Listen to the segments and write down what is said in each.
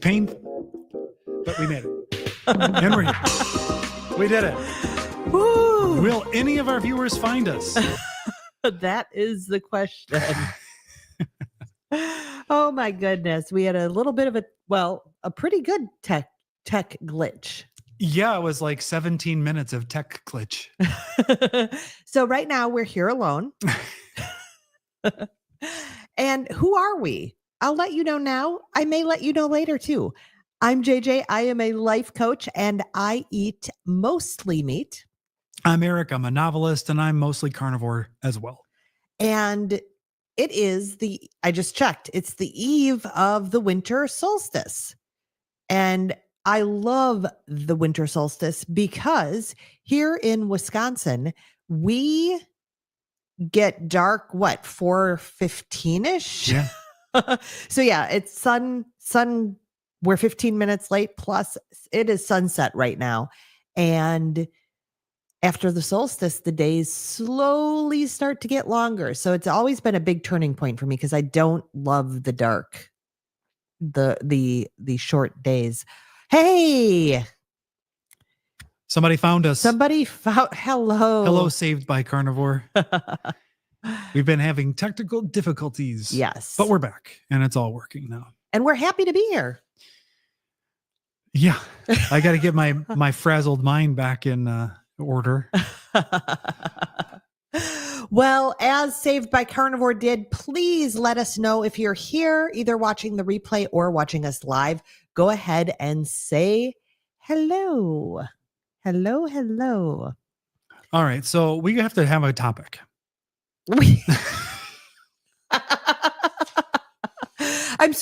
Painful, but we made it. And we're here. We did it. Woo! Will any of our viewers find us? That is the question. Oh my goodness. We had a little bit of a pretty good tech glitch. Yeah, it was like 17 minutes of tech glitch. So right now we're here alone. And who are we? I'll let you know now. I may let you know later too. I'm JJ. I am a life coach and I eat mostly meat. I'm Eric. I'm a novelist and I'm mostly carnivore as well. And it is I just checked, it's the eve of the winter solstice. And I love the winter solstice because here in Wisconsin, we get dark, 4:15-ish? Yeah. So yeah, it's sun, we're 15 minutes late, plus it is sunset right now. And after the solstice, the days slowly start to get longer. So it's always been a big turning point for me because I don't love the dark, the short days. Hey, somebody found us. Hello, Saved by Carnivore. We've been having technical difficulties. Yes, but we're back and it's all working now. And we're happy to be here. Yeah, I got to get my frazzled mind back in order. Well, as Saved by Carnivore did, please let us know if you're here, either watching the replay or watching us live. Go ahead and say hello. Hello, hello. All right, so we have to have a topic. I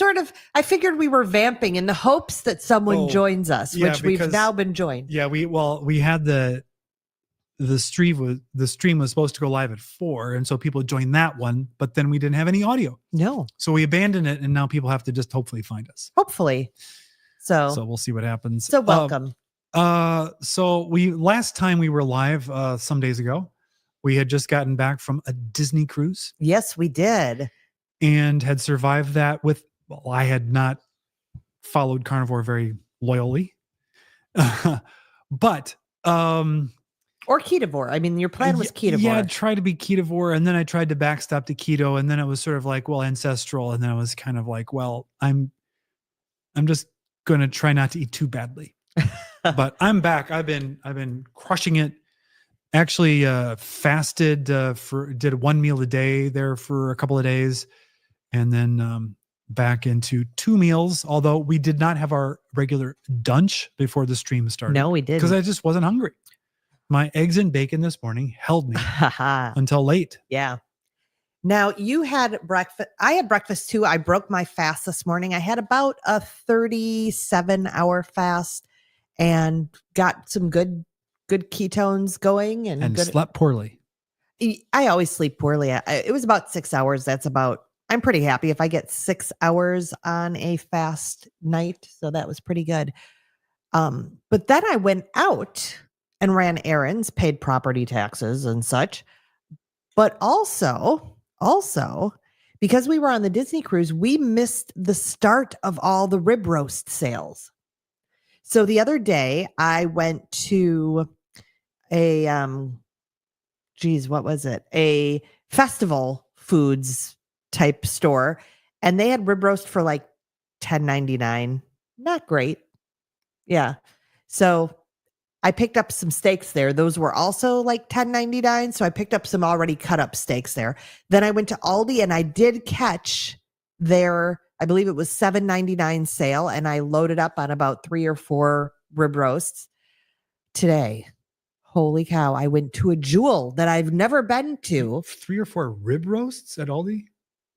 figured we were vamping in the hopes that someone joins us, which we've now been joined. Yeah, we had the stream was supposed to go live at 4, and so people joined that one, but then we didn't have any audio. No. So we abandoned it, and now people have to just hopefully find us. Hopefully. So we'll see what happens. So welcome. So last time we were live some days ago, we had just gotten back from a Disney cruise. Yes, we did. And had survived that I had not followed Carnivore very loyally. But or Ketovore. I mean, your plan was Ketovore. Yeah, I tried to be Ketovore, and then I tried to backstop to Keto, and then it was sort of like, well, ancestral, and then it was kind of like, well, I'm just going to try not to eat too badly. But I'm back. I've been crushing it. Actually, fasted did 1 meal a day there for a couple of days, and then back into 2 meals. Although we did not have our regular dunch before the stream started. No, we didn't, because I just wasn't hungry. My eggs and bacon this morning held me until late. Yeah. Now you had breakfast. I had breakfast too. I broke my fast this morning. I had about a 37-hour fast and got some good ketones going and slept poorly. I always sleep poorly. It was about 6 hours. I'm pretty happy if I get 6 hours on a fast night. So that was pretty good. But then I went out and ran errands, paid property taxes and such. But also, because we were on the Disney cruise, we missed the start of all the rib roast sales. So the other day I went to a, what was it? A festival foods type store, and they had rib roast for like $10.99. Not great. Yeah. So I picked up some steaks there. Those were also like $10.99. So I picked up some already cut up steaks there. Then I went to Aldi and I did catch their, I believe it was $7.99 sale. And I loaded up on about 3 or 4 rib roasts today. Holy cow. I went to a Jewel that I've never been to. 3 or 4 rib roasts at Aldi?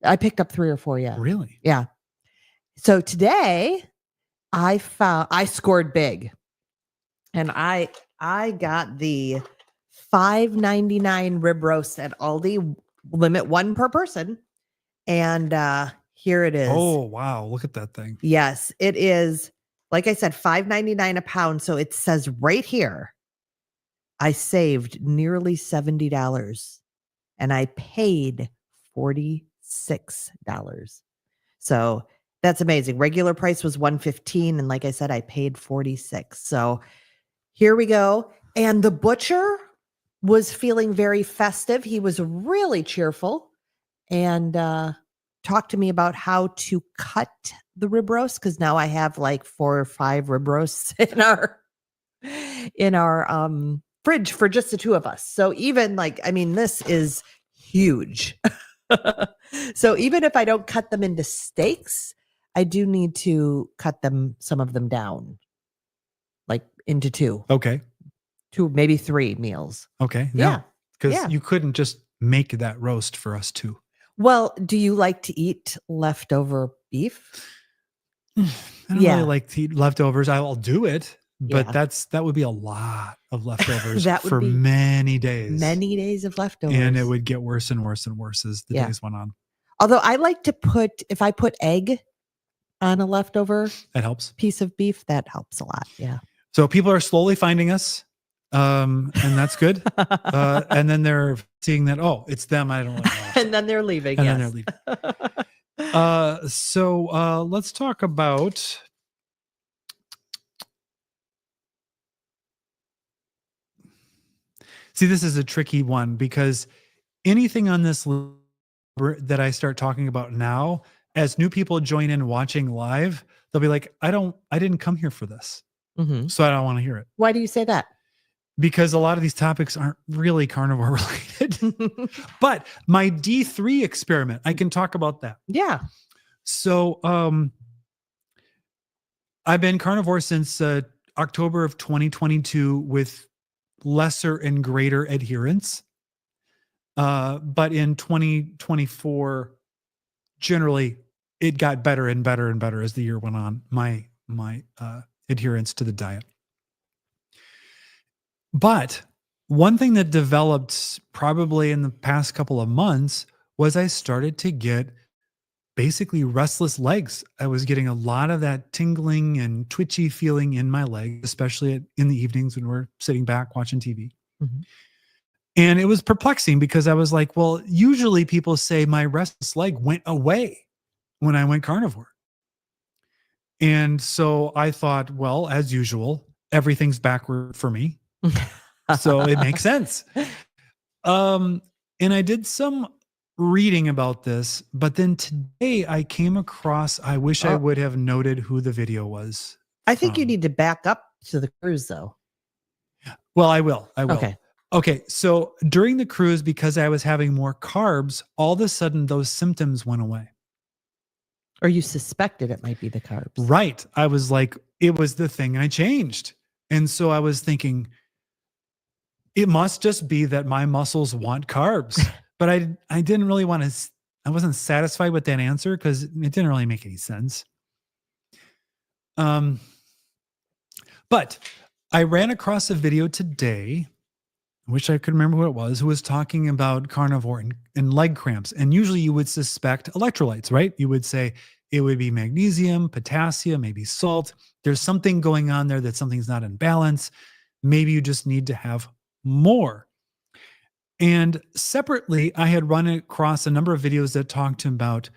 I picked up 3 or 4. Yeah. Really? Yeah. So today I scored big. And I got the $5.99 rib roast at Aldi, limit 1 per person. And here it is. Oh, wow. Look at that thing. Yes, it is. Like I said, $5.99 a pound. So it says right here, I saved nearly $70 and I paid $46. So That's amazing. Regular price was $115, and like I said, I paid $46. So here we go. And the butcher was feeling very festive. He was really cheerful and talked to me about how to cut the rib roast, because now I have like 4 or 5 rib roasts in our fridge for just the two of us. So even like, I mean, this is huge. So even if I don't cut them into steaks, I do need to cut some of them down, like into 2, Okay. 2, maybe 3 meals. Okay. Yeah. Because Yeah. you couldn't just make that roast for us too. Well, do you like to eat leftover beef? I don't Yeah. really like to eat leftovers. I'll do it, but Yeah. that would be a lot of leftovers That would for be many days. Many days of leftovers. And it would get worse and worse and worse as the Yeah. days went on. Although I like to if I put egg on a leftover That helps. piece of beef, that helps a lot. Yeah. So people are slowly finding us, and that's good. And then they're seeing that, oh, it's them. I don't really know. And then they're leaving. And yes. then they're leaving. So let's talk about. See, this is a tricky one because anything on this that I start talking about now, as new people join in watching live, they'll be like, I didn't come here for this. Mhm. So I don't want to hear it. Why do you say that? Because a lot of these topics aren't really carnivore related. But my D3 experiment, I can talk about that. Yeah. So I've been carnivore since October of 2022 with lesser and greater adherence. But in 2024, generally, it got better and better and better as the year went on, my adherence to the diet. But one thing that developed probably in the past couple of months was I started to get basically restless legs. I was getting a lot of that tingling and twitchy feeling in my leg, especially in the evenings when we're sitting back watching TV. Mhm. And it was perplexing because I was like, well, usually people say my restless leg went away when I went carnivore. And so I thought, well, as usual, everything's backward for me. So it makes sense. And I did some reading about this, but then today I came across, I wish I would have noted who the video was. I think you need to back up to the cruise, though. Well, I will. Okay. Okay. So during the cruise, because I was having more carbs, all of a sudden those symptoms went away. Or you suspected it might be the carbs. Right. I was like, it was the thing I changed. And so I was thinking, it must just be that my muscles want carbs. But I didn't really want to, I wasn't satisfied with that answer because it didn't really make any sense. But I ran across a video today, I wish I could remember who it was, who was talking about carnivore and leg cramps. And usually you would suspect electrolytes, right? You would say it would be magnesium, potassium, maybe salt. There's something going on there that something's not in balance. Maybe you just need to have more. And separately, I had run across a number of videos that talked about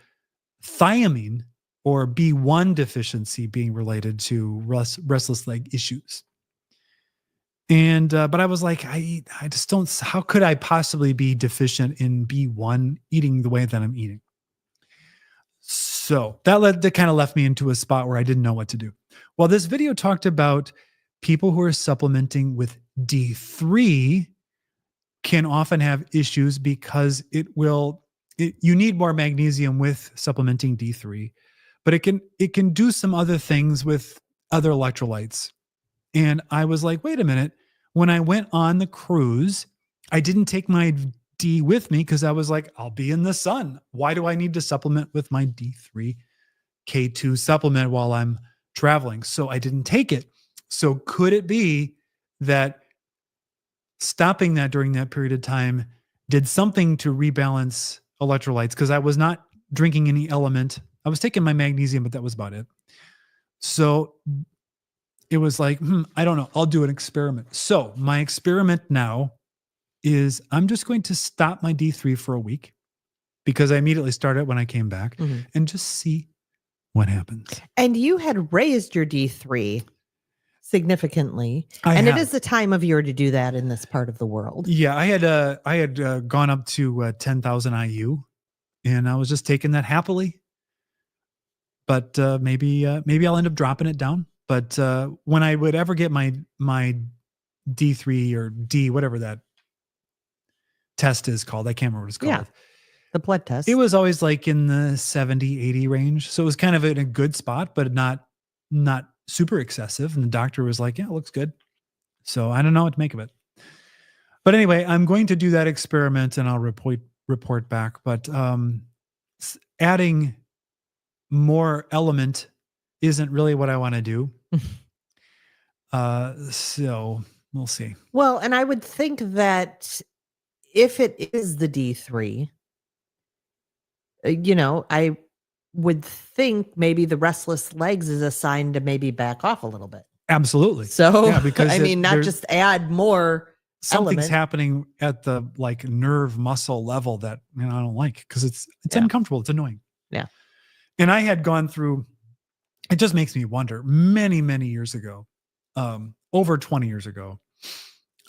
thiamine or B1 deficiency being related to restless leg issues. And, but I was like, I just don't, how could I possibly be deficient in B1 eating the way that I'm eating? So that kind of left me into a spot where I didn't know what to do. Well, this video talked about people who are supplementing with D3 can often have issues because you need more magnesium with supplementing D3, but it can do some other things with other electrolytes. And I was like, wait a minute. When I went on the cruise, I didn't take my D with me because I was like, I'll be in the sun. Why do I need to supplement with my D3 K2 supplement while I'm traveling? So I didn't take it. So could it be that stopping that during that period of time did something to rebalance electrolytes? Because I was not drinking any element. I was taking my magnesium, but that was about it. So it was like, I don't know. I'll do an experiment. So my experiment now is I'm just going to stop my D3 for a week because I immediately started when I came back and just see what happens. And you had raised your D3 significantly. I and had. it is the time of year to do that in this part of the world. Yeah, I had gone up to 10,000 IU, and I was just taking that happily. But maybe I'll end up dropping it down. But when I would ever get my D3 or D, whatever that test is called, I can't remember what it's called. Yeah, the blood test. It was always like in the 70, 80 range. So it was kind of in a good spot, but not super excessive. And the doctor was like, yeah, it looks good. So I don't know what to make of it. But anyway, I'm going to do that experiment and I'll report back. But adding more element isn't really what I want to do. So we'll see. Well, and I would think that if it is the D3, I would think maybe the restless legs is a sign to maybe back off a little bit. Absolutely. So, yeah, because I mean, not just add more something's element. happening at the like nerve muscle level that I don't like because it's uncomfortable. It's annoying. Yeah. And I had gone through, it just makes me wonder, many, many years ago, over 20 years ago,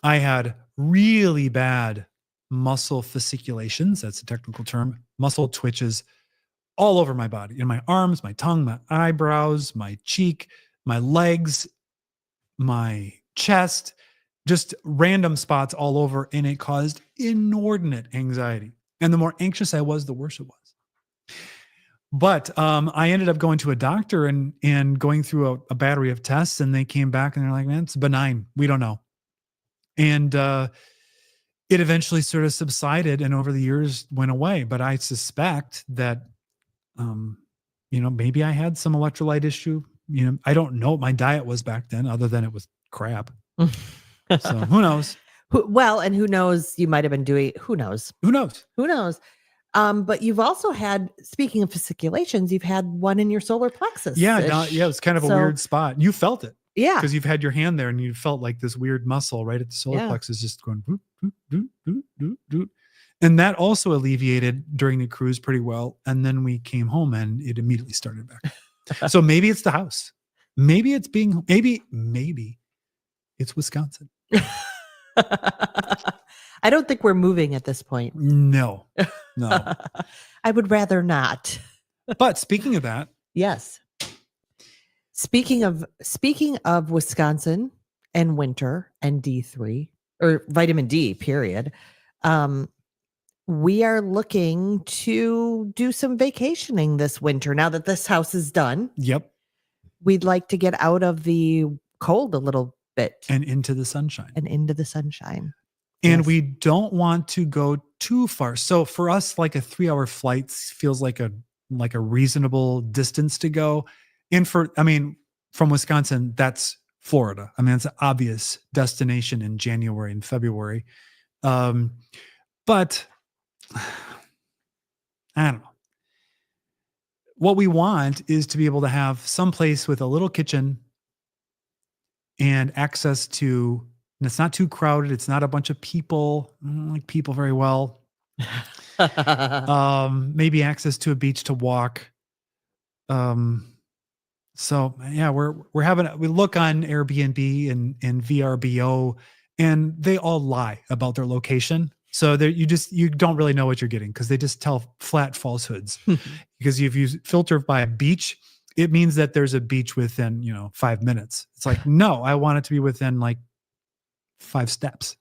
I had really bad muscle fasciculations. That's a technical term. Muscle twitches all over my body, in my arms, my tongue, my eyebrows, my cheek, my legs, my chest, just random spots all over. And it caused inordinate anxiety. And the more anxious I was, the worse it was. But I ended up going to a doctor and going through a battery of tests, and they came back and they're like, man, it's benign. We don't know. And it eventually sort of subsided and over the years went away. But I suspect that, maybe I had some electrolyte issue. I don't know what my diet was back then other than it was crap. So who knows? Well, and who knows, you might have been doing, who knows? Who knows? Who knows? But you've also had, speaking of fasciculations, you've had one in your solar plexus. Yeah, it's kind of a weird spot. You felt it. Yeah. Because you've had your hand there and you felt like this weird muscle right at the solar plexus just going boop, boop, boop, boop, boop, boop. And that also alleviated during the cruise pretty well. And then we came home and it immediately started back. So maybe it's the house. Maybe it's maybe it's Wisconsin. I don't think we're moving at this point. No. I would rather not. But speaking of that. Yes. Speaking of Wisconsin and winter and D3 or vitamin D, period. We are looking to do some vacationing this winter. Now that this house is done. Yep. We'd like to get out of the cold a little bit. And into the sunshine. And yes. We don't want to go too far. So for us, like a 3-hour flight feels like a reasonable distance to go. And from Wisconsin, that's Florida. It's an obvious destination in January and February. But I don't know. What we want is to be able to have some place with a little kitchen and access to, and it's not too crowded. It's not a bunch of people. I don't like people very well. Maybe access to a beach to walk. So yeah, we look on Airbnb and VRBO, and they all lie about their location. So you don't really know what you're getting because they just tell flat falsehoods. Because if you filter by a beach, it means that there's a beach within 5 minutes. It's like, no, I want it to be within like 5 steps.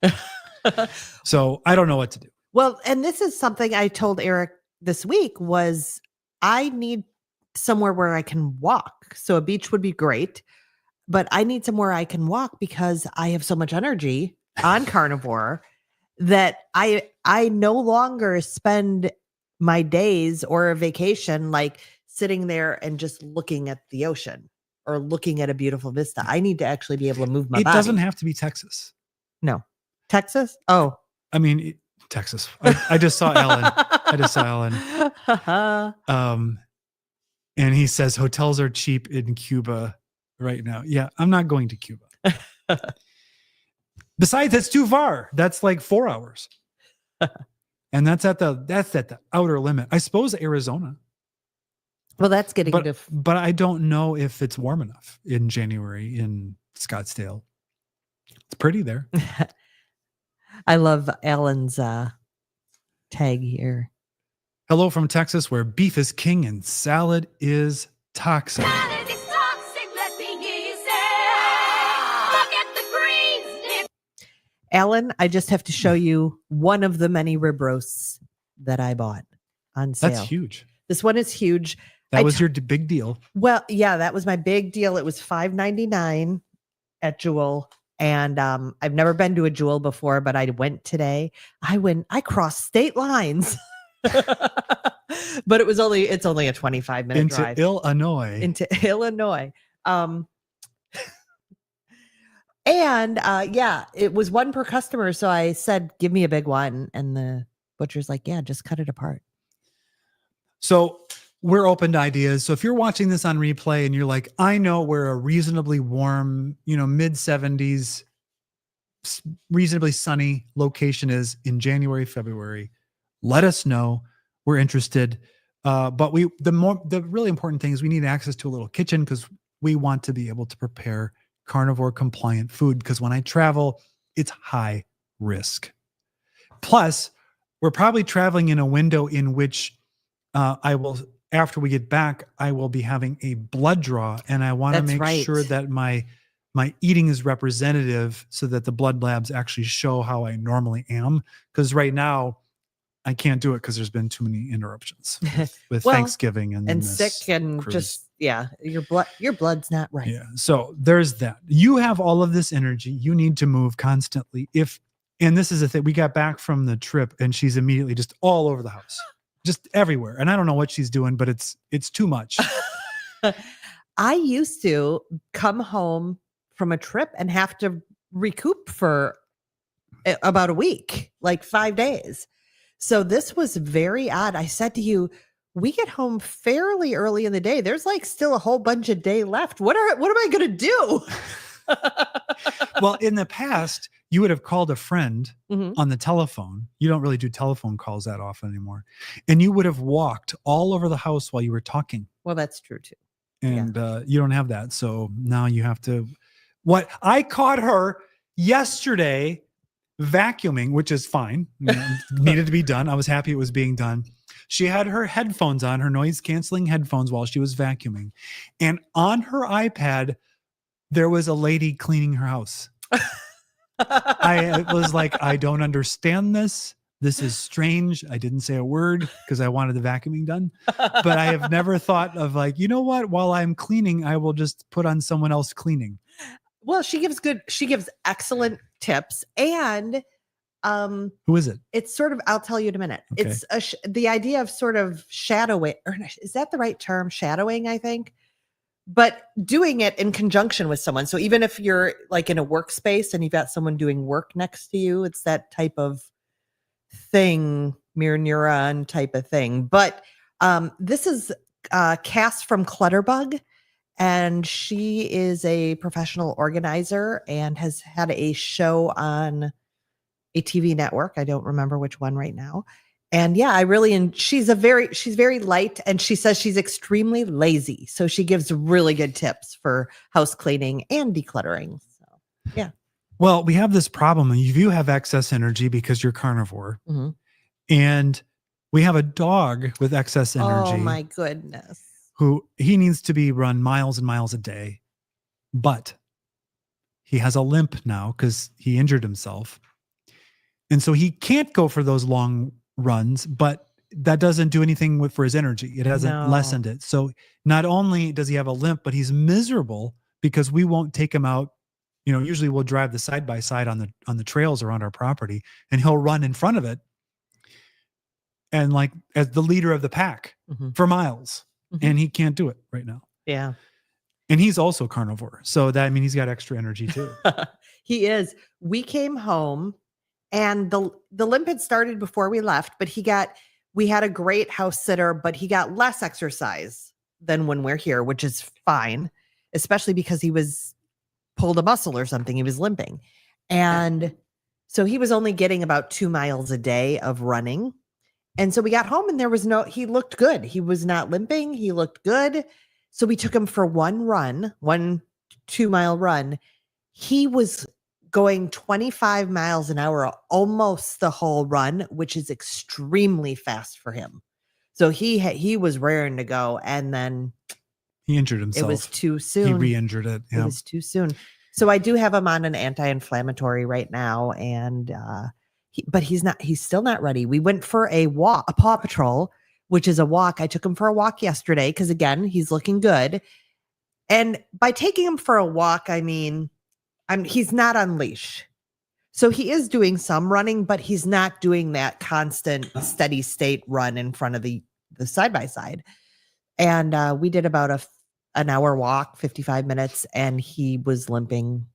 So I don't know what to do. Well, and this is something I told Eric this week was I need somewhere where I can walk. So a beach would be great, but I need somewhere I can walk because I have so much energy on Carnivore that I no longer spend my days or a vacation like sitting there and just looking at the ocean or looking at a beautiful vista. I need to actually be able to move my body. It doesn't have to be Texas. No. Texas? Oh. Texas. I just saw Ellen. And he says hotels are cheap in Cuba right now. Yeah, I'm not going to Cuba. Besides, that's too far. That's like 4 hours. And that's at the outer limit. I suppose Arizona. Well, that's getting to. But I don't know if it's warm enough in January in Scottsdale. It's pretty there. I love Alan's tag here. Hello from Texas, where beef is king and salad is toxic. Salad is toxic, let me hear you say. Look at the greens. Alan, I just have to show you one of the many rib roasts that I bought on sale. That's huge. This one is huge. That was your big deal. Well, yeah, that was my big deal. It was $5.99 at Jewel. And I've never been to a Jewel before, but I went today. I crossed state lines. But it's only a 25-minute drive. Into Illinois. And yeah, it was one per customer. So I said, give me a big one. And the butcher's like, yeah, just cut it apart. So we're open to ideas. So if you're watching this on replay and you're like, I know where a reasonably warm, mid 70s, reasonably sunny location is in January, February, let us know. We're interested. But the really important thing is we need access to a little kitchen because we want to be able to prepare carnivore compliant food, because when I travel, it's high risk. Plus, we're probably traveling in a window in which after we get back, I will be having a blood draw, and I want to make sure that my eating is representative so that the blood labs actually show how I normally am. Because right now, I can't do it because there's been too many interruptions with Thanksgiving and sick and cruise. Your blood's not right. Yeah. So there's that. You have all of this energy. You need to move constantly. And this is the thing, we got back from the trip and she's immediately just all over the house, just everywhere. And I don't know what she's doing, but it's too much. I used to come home from a trip and have to recoup for about a week, like 5 days. So this was very odd. I said to you, we get home fairly early in the day. There's like still a whole bunch of day left. What am I going to do? Well, in the past, you would have called a friend on the telephone. You don't really do telephone calls that often anymore. And you would have walked all over the house while you were talking. Well, that's true too. And you don't have that. So now you have to. I caught her yesterday vacuuming, which is fine. Needed to be done. I was happy it was being done. She had her headphones on, her noise canceling headphones while she was vacuuming. And on her iPad, there was a lady cleaning her house. I was like, I don't understand this. This is strange. I didn't say a word because I wanted the vacuuming done. But I have never thought of like, you know what? While I'm cleaning, I will just put on someone else cleaning. Well, she gives excellent tips. And who is it? It's sort of, I'll tell you in a minute. Okay. It's the idea of sort of shadowing, or is that the right term? Shadowing, I think. But doing it in conjunction with someone. So even if you're like in a workspace and you've got someone doing work next to you, it's that type of thing, mirror neuron type of thing. But this is Cass from Clutterbug. And she is a professional organizer and has had a show on a TV network. I don't remember which one right now. And yeah, she's very light, and she says she's extremely lazy. So she gives really good tips for house cleaning and decluttering. So yeah. Well, we have this problem. You have excess energy because you're carnivore. Mm-hmm. And we have a dog with excess energy. Oh my goodness. Who he needs to be run miles and miles a day, but he has a limp now because he injured himself. And so he can't go for those long runs, but that doesn't do anything for his energy. It hasn't lessened it. So not only does he have a limp, but he's miserable because we won't take him out. Usually we'll drive the side by side on the trails around our property, and he'll run in front of it. And like as the leader of the pack for miles. And he can't do it right now. Yeah. And he's also carnivore. So he's got extra energy too. He is. We came home and the limp had started before we left, but we had a great house sitter, but he got less exercise than when we're here, which is fine, especially because he was pulled a muscle or something. He was limping. And so he was only getting about 2 miles a day of running. And so we got home and he looked good. He was not limping. He looked good. So we took him for one 2-mile run. He was going 25 miles an hour almost the whole run, which is extremely fast for him. So he was raring to go, and then He injured himself. it was too He soon. re-injured it. It was too soon. So I do have him on an anti-inflammatory right now, and but he's still not ready. We went for a Paw Patrol, which is a walk. I took him for a walk yesterday because, again, he's looking good. And by taking him for a walk, I mean, he's not on leash. So he is doing some running, but he's not doing that constant steady state run in front of the side-by-side. And we did about an hour walk, 55 minutes, and he was limping.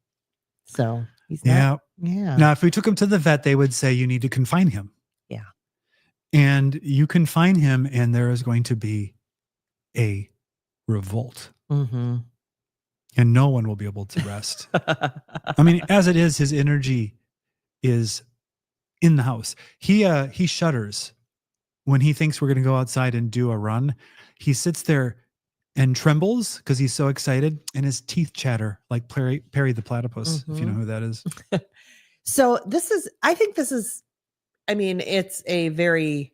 So he's not. Yeah. Now, if we took him to the vet, they would say you need to confine him. Yeah. And you confine him, and there is going to be a revolt. Mm-hmm. And no one will be able to rest. I mean, as it is, his energy is in the house. He shudders when he thinks we're going to go outside and do a run. He sits there and trembles because he's so excited, and his teeth chatter like Perry the platypus, if you know who that is. So I mean, it's a very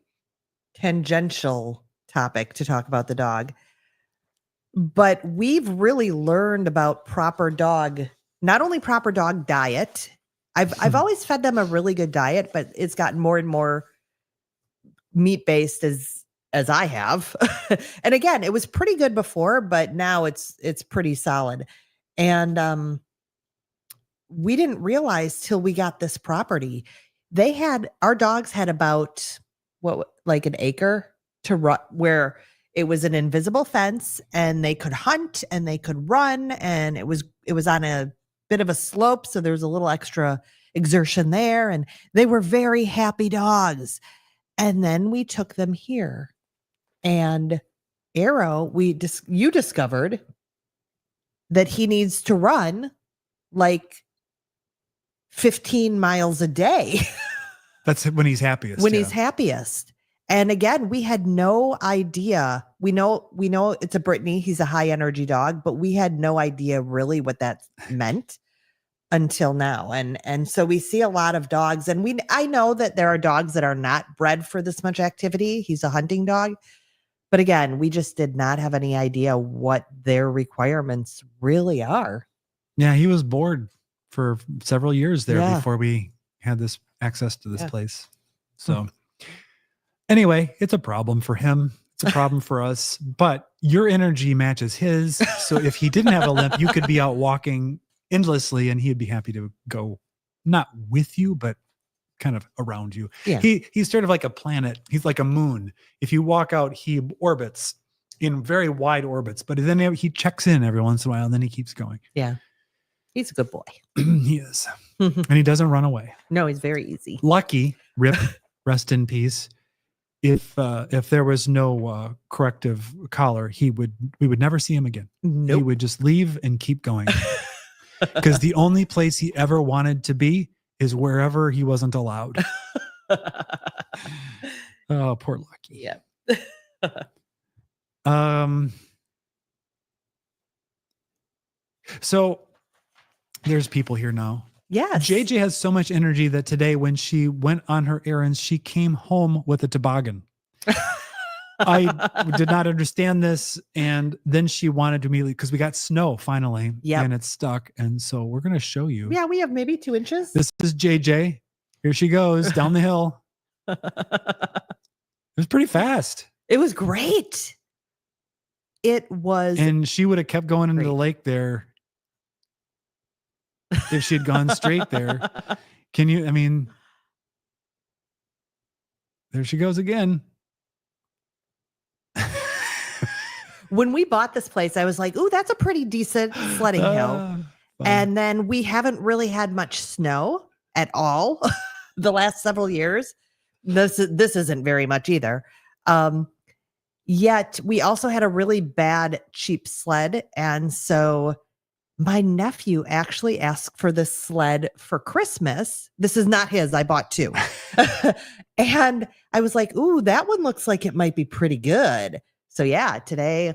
tangential topic to talk about the dog, but we've really learned about not only proper dog diet. I've always fed them a really good diet, but it's gotten more and more meat-based as I have. And again, it was pretty good before, but now it's pretty solid. And we didn't realize till we got this property, our dogs had about like an acre to run, where it was an invisible fence, and they could hunt and they could run, and it was on a bit of a slope, so there was a little extra exertion there, and they were very happy dogs. And then we took them here, and Arrow, you discovered that he needs to run like 15 miles a day. That's when he's happiest. He's happiest. And again, we had no idea. We know it's a Brittany. He's a high energy dog, but we had no idea really what that meant until now. And so we see a lot of dogs, and I know that there are dogs that are not bred for this much activity. He's a hunting dog. But again, we just did not have any idea what their requirements really are. Yeah, he was bored for several years there before we had this access to this place. So anyway, it's a problem for him. It's a problem for us, but your energy matches his. So if he didn't have a limp, you could be out walking endlessly, and he'd be happy to go, not with you, but kind of around you. Yeah. He's sort of like a planet. He's like a moon. If you walk out, he orbits in very wide orbits, but then he checks in every once in a while, and then he keeps going. Yeah. He's a good boy. He is. And he doesn't run away. No, he's very easy. Lucky, Rip, rest in peace. If there was no corrective collar, we would never see him again. Nope. He would just leave and keep going. Because the only place he ever wanted to be is wherever he wasn't allowed. Oh, poor Lucky. Yeah. So there's people here now. Yes. JJ has so much energy that today, when she went on her errands, she came home with a toboggan. I did not understand this. And then she wanted to immediately, because we got snow finally, and it's stuck. And so we're going to show you. Yeah, we have maybe 2 inches. This is JJ. Here she goes down the hill. It was pretty fast. It was great. It was. And she would have kept going into the lake there if she had gone straight there. There she goes again. When we bought this place, I was like, ooh, that's a pretty decent sledding hill. And then we haven't really had much snow at all the last several years. This isn't very much either. Yet we also had a really bad cheap sled. And so My nephew actually asked for this sled for Christmas. This is not his. I bought two. And I was like, ooh, that one looks like it might be pretty good. So yeah, today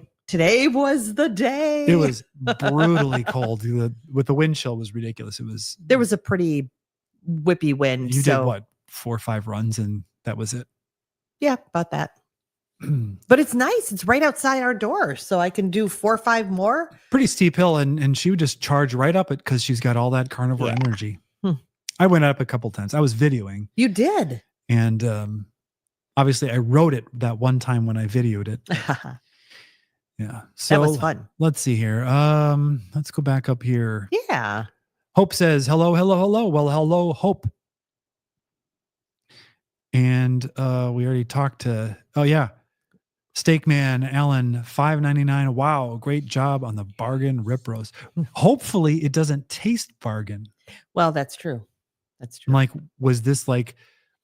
was the day. It was brutally cold. With the wind chill was ridiculous. There was a pretty whippy wind. You did what, 4 or 5 runs and that was it. Yeah, about that. But it's nice. It's right outside our door. So I can do 4 or 5 more. Pretty steep hill. And she would just charge right up it because she's got all that carnivore energy. I went up a couple times. I was videoing. You did. And obviously I wrote it that one time when I videoed it. Yeah. So that was fun. Let's see here. Let's go back up here. Yeah. Hope says, hello, hello, hello. Well, hello, Hope. And we already talked to, oh yeah. Steakman Alan, $5.99. Wow, great job on the bargain rib roast. Hopefully it doesn't taste bargain. Well, that's true. That's true. I'm like, was this like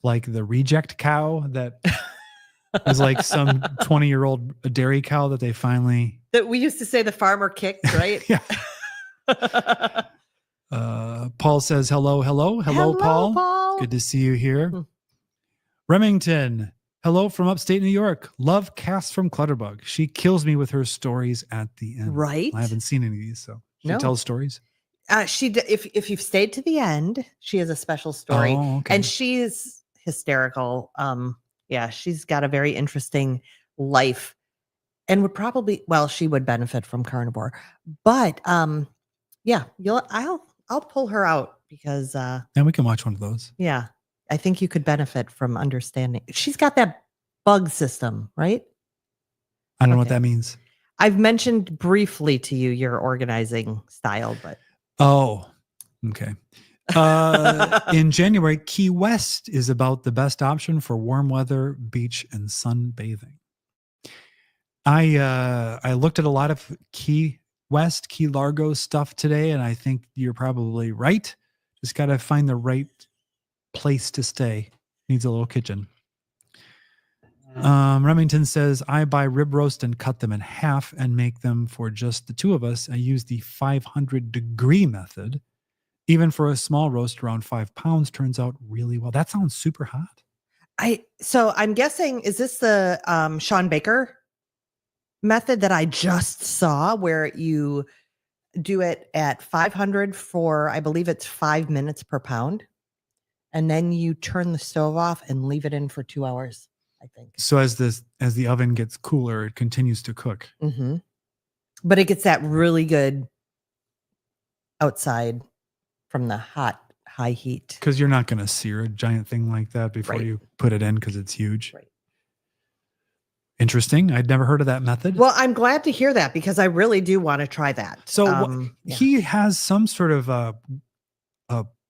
the reject cow that was like some 20-year-old dairy cow that they finally that we used to say the farmer kicked, right? Yeah. Paul says hello, hello, hello, Paul. Good to see you here. Remington, hello from upstate New York. Love Cass from Clutterbug. She kills me with her stories at the end. Right. I haven't seen any of these, so she No. tells stories. If you've stayed to the end, she has a special story, okay. and she's hysterical. Yeah, she's got a very interesting life, and would probably, well, she would benefit from carnivore, but yeah, I'll pull her out because and we can watch one of those. Yeah, I think you could benefit from understanding. She's got that bug system, right? I don't know what that means. I've mentioned briefly to you your organizing style, but oh, okay. In January, Key West is about the best option for warm weather, beach, and sunbathing. I looked at a lot of Key West, Key Largo stuff today, and I think you're probably right. Just got to find the right place to stay. Needs a little kitchen. Remington says, I buy rib roast and cut them in half and make them for just the two of us. I use the 500-degree method. Even for a small roast, around 5 pounds turns out really well. That sounds super hot. So I'm guessing, is this the Sean Baker method that I just saw, where you do it at 500 for, I believe it's 5 minutes per pound, and then you turn the stove off and leave it in for 2 hours, I think. So as the oven gets cooler, it continues to cook. Mm-hmm. But it gets that really good outside from the high heat. Because you're not going to sear a giant thing like that before you put it in because it's huge. Right. Interesting. I'd never heard of that method. Well, I'm glad to hear that because I really do want to try that. So he has some sort of a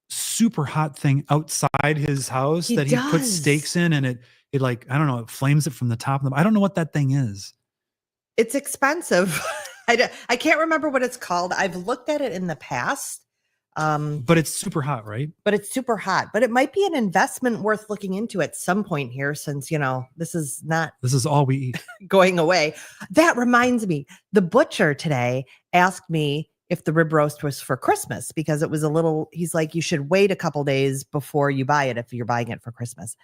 super hot thing outside his house that he puts steaks in, and it like, I don't know, it flames it from the top of them. I don't know what that thing is. It's expensive. I can't remember what it's called. I've looked at it in the past. But it's super hot, right? But it's super hot. But it might be an investment worth looking into at some point here, since, this is all we eat. Going away. That reminds me, the butcher today asked me if the rib roast was for Christmas, because it was he's like, you should wait a couple days before you buy it if you're buying it for Christmas.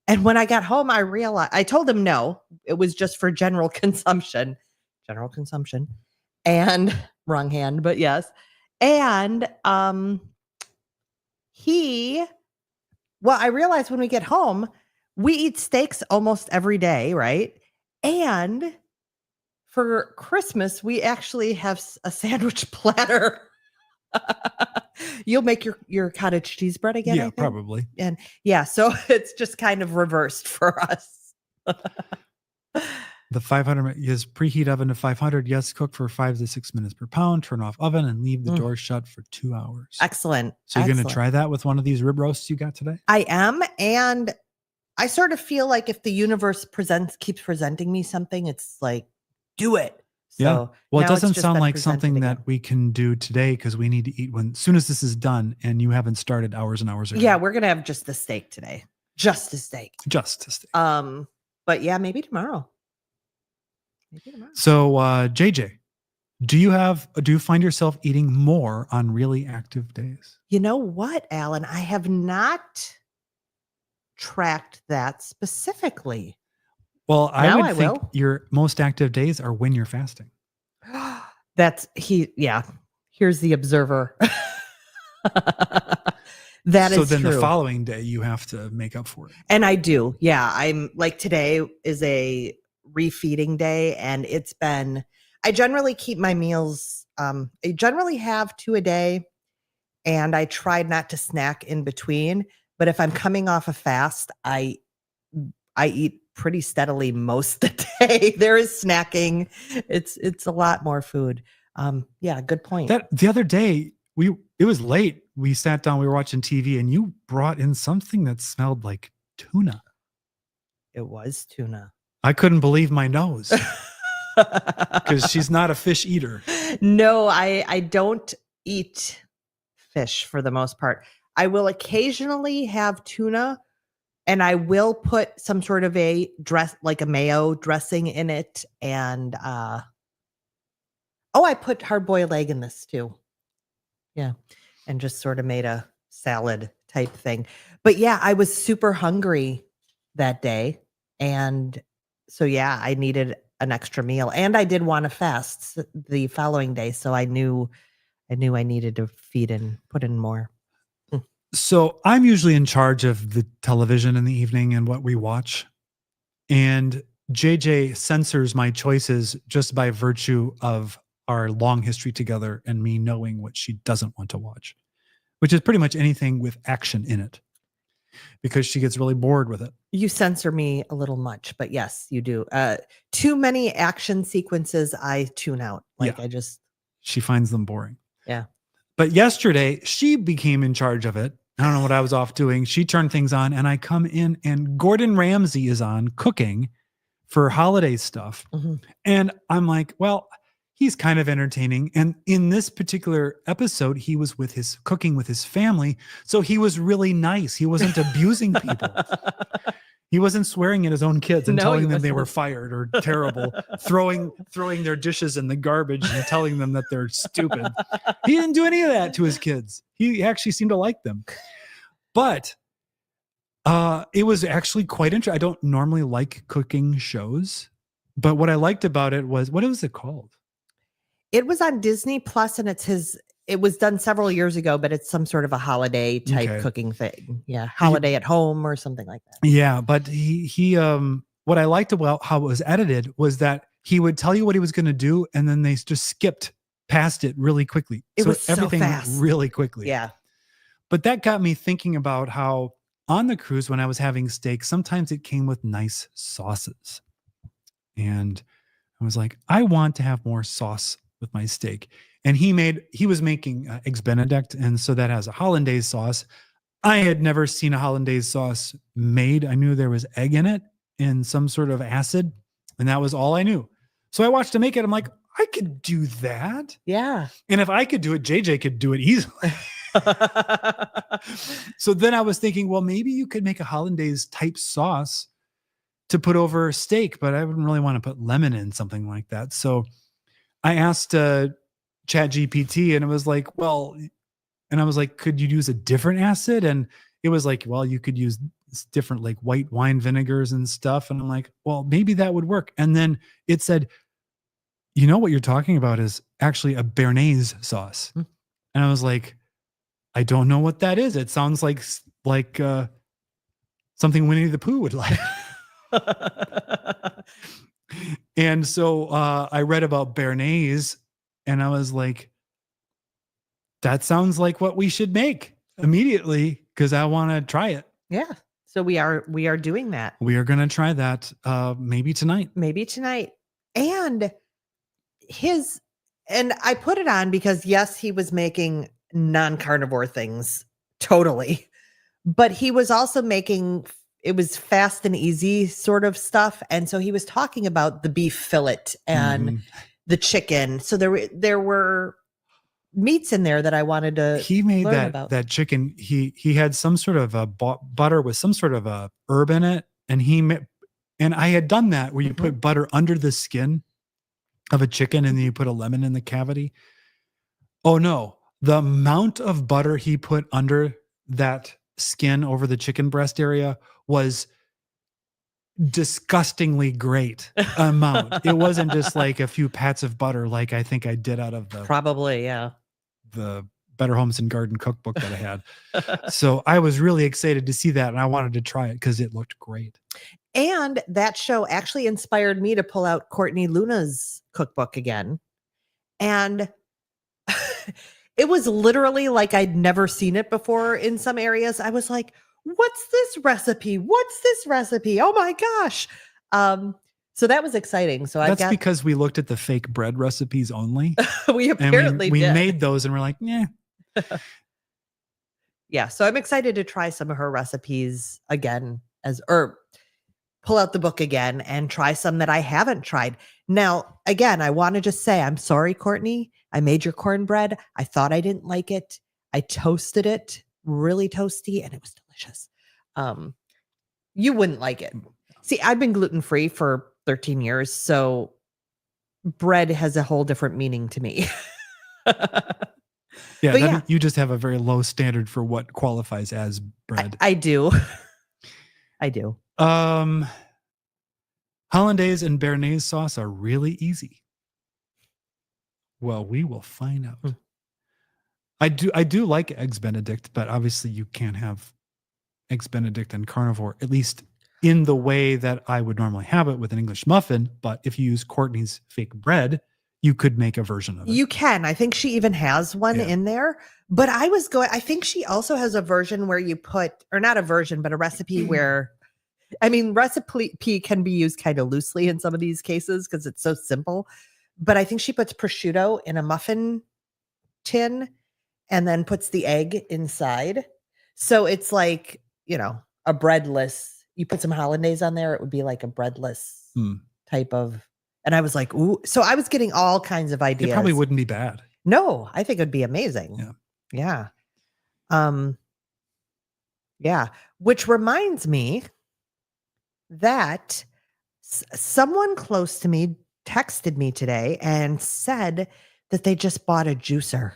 And when I got home, I realized, I told him no, it was just for general consumption, and wrong hand, but yes. And I realized when we get home, we eat steaks almost every day, right? And for Christmas, we actually have a sandwich platter. You'll make your cottage cheese bread again? Yeah, probably. And yeah, so it's just kind of reversed for us. The 500 is preheat oven to 500. Yes, cook for 5 to 6 minutes per pound. Turn off oven and leave the door shut for 2 hours. Excellent. So you're going to try that with one of these rib roasts you got today? I am, and I sort of feel like if the universe keeps presenting me something, it's like, do it. So yeah. Well, it doesn't sound like something that we can do today because we need to eat as soon as this is done, and you haven't started hours and hours ago. Yeah, we're gonna have just the steak today. Just a steak. But yeah, maybe tomorrow. So JJ Do you find yourself eating more on really active days? You know what, Alan? I have not tracked that specifically. Well, I Now would I think will. your most active days are when you're fasting. Yeah. Here's the observer. That So is then the true. following day you have to make up for it. And I do. Yeah. I'm like today is a refeeding day and I generally keep my meals. I generally have 2 a day and I try not to snack in between. But if I'm coming off a fast, I eat pretty steadily most of the day. There is snacking. It's a lot more food. Yeah, good point. That the other day it was late. We sat down, we were watching TV, and you brought in something that smelled like tuna. It was tuna. I couldn't believe my nose because she's not a fish eater. No, I don't eat fish for the most part. I will occasionally have tuna and I will put some sort of a like a mayo dressing in it. And I put hard boiled egg in this too. Yeah. And just sort of made a salad type thing. But yeah, I was super hungry that day. And so yeah, I needed an extra meal. And I did want to fast the following day. So I knew I needed to feed and put in more. So I'm usually in charge of the television in the evening and what we watch. And JJ censors my choices just by virtue of our long history together and me knowing what she doesn't want to watch, which is pretty much anything with action in it, because she gets really bored with it. You censor me a little much, but yes, you do. Too many action sequences I tune out. Like Yeah. I just She finds them boring. Yeah. But yesterday she became in charge of it. I don't know what I was off doing. She turned things on and I come in and Gordon Ramsay is on cooking for holiday stuff. Mhm. And I'm like, well, he's kind of entertaining. And in this particular episode, he was cooking with his family. So he was really nice. He wasn't abusing people. He wasn't swearing at his own kids and No, telling he them they were wasn't. fired or terrible, throwing their dishes in the garbage and telling them that they're stupid. He didn't do any of that to his kids. He actually seemed to like them. But it was actually quite interesting. I don't normally like cooking shows, but what I liked about it was, what was it called? It was on Disney Plus and it was done several years ago, but it's some sort of a holiday type cooking thing. Yeah. Holiday at home or something like that. Yeah. But he what I liked about how it was edited was that he would tell you what he was going to do. And then they just skipped past it really quickly. It was so everything went fast. really quickly. Yeah. But that got me thinking about how on the cruise, when I was having steak, sometimes it came with nice sauces. And I was like, I want to have more sauce with my steak. And he was making eggs Benedict. And so that has a hollandaise sauce. I had never seen a hollandaise sauce made. I knew there was egg in it and some sort of acid. And that was all I knew. So I watched him make it. I'm like, I could do that. Yeah. And if I could do it, JJ could do it easily. So then I was thinking, well, maybe you could make a hollandaise type sauce to put over steak, but I wouldn't really want to put lemon in something like that. So I asked ChatGPT and it was like, and I was like, could you use a different acid? And it was like, well, you could use different like white wine vinegars and stuff. And I'm like, well, maybe that would work. And then it said, you know what you're talking about is actually a Béarnaise sauce. Mm. And I was like, I don't know what that is. It sounds like something Winnie the Pooh would like. And so I read about Béarnaise and I was like, that sounds like what we should make immediately because I want to try it. Yeah. So we are doing that. We are going to try that maybe tonight. And I put it on because yes, he was making non-carnivore things totally, but he was also making, it was fast and easy sort of stuff. And so he was talking about the beef fillet and the chicken. So there were meats in there that I wanted to he made learn about. That chicken. He had some sort of a butter with some sort of a herb in it. And I had done that where you put butter under the skin of a chicken and then you put a lemon in the cavity. Oh no, the amount of butter he put under that skin over the chicken breast area was disgustingly great amount. It wasn't just like a few pats of butter like I think I did out of Probably, yeah. the Better Homes and Garden cookbook that I had. So I was really excited to see that and I wanted to try it because it looked great. And that show actually inspired me to pull out Courtney Luna's cookbook again. And it was literally like I'd never seen it before in some areas. I was like, what's this recipe? What's this recipe? Oh my gosh. So that was exciting. So That's because we looked at the fake bread recipes only. we And apparently we did. made those and we're like, yeah. Yeah. So I'm excited to try some of her recipes again or pull out the book again and try some that I haven't tried. Now, again, I want to just say, I'm sorry, Courtney. I made your cornbread. I thought I didn't like it. I toasted it really toasty and it was delicious. You wouldn't like it. See, I've been gluten-free for 13 years, so bread has a whole different meaning to me. Yeah, But yeah. you just have a very low standard for what qualifies as bread. I do. I do. Hollandaise and béarnaise sauce are really easy. Well, we will find out. I do like eggs Benedict, but obviously you can't have eggs Benedict and carnivore, at least in the way that I would normally have it with an English muffin. But if you use Courtney's fake bread, you could make a version of it. You can. I think she even has one in there. But I think she also has a version where you or not a version, but a recipe where, I mean, recipe can be used kind of loosely in some of these cases because it's so simple. But I think she puts prosciutto in a muffin tin and then puts the egg inside. So it's like, a breadless, you put some hollandaise on there, it would be like a breadless type of, and I was like, ooh. So I was getting all kinds of ideas. It probably wouldn't be bad. No, I think it'd be amazing. Yeah. Yeah. Which reminds me that someone close to me texted me today and said that they just bought a juicer.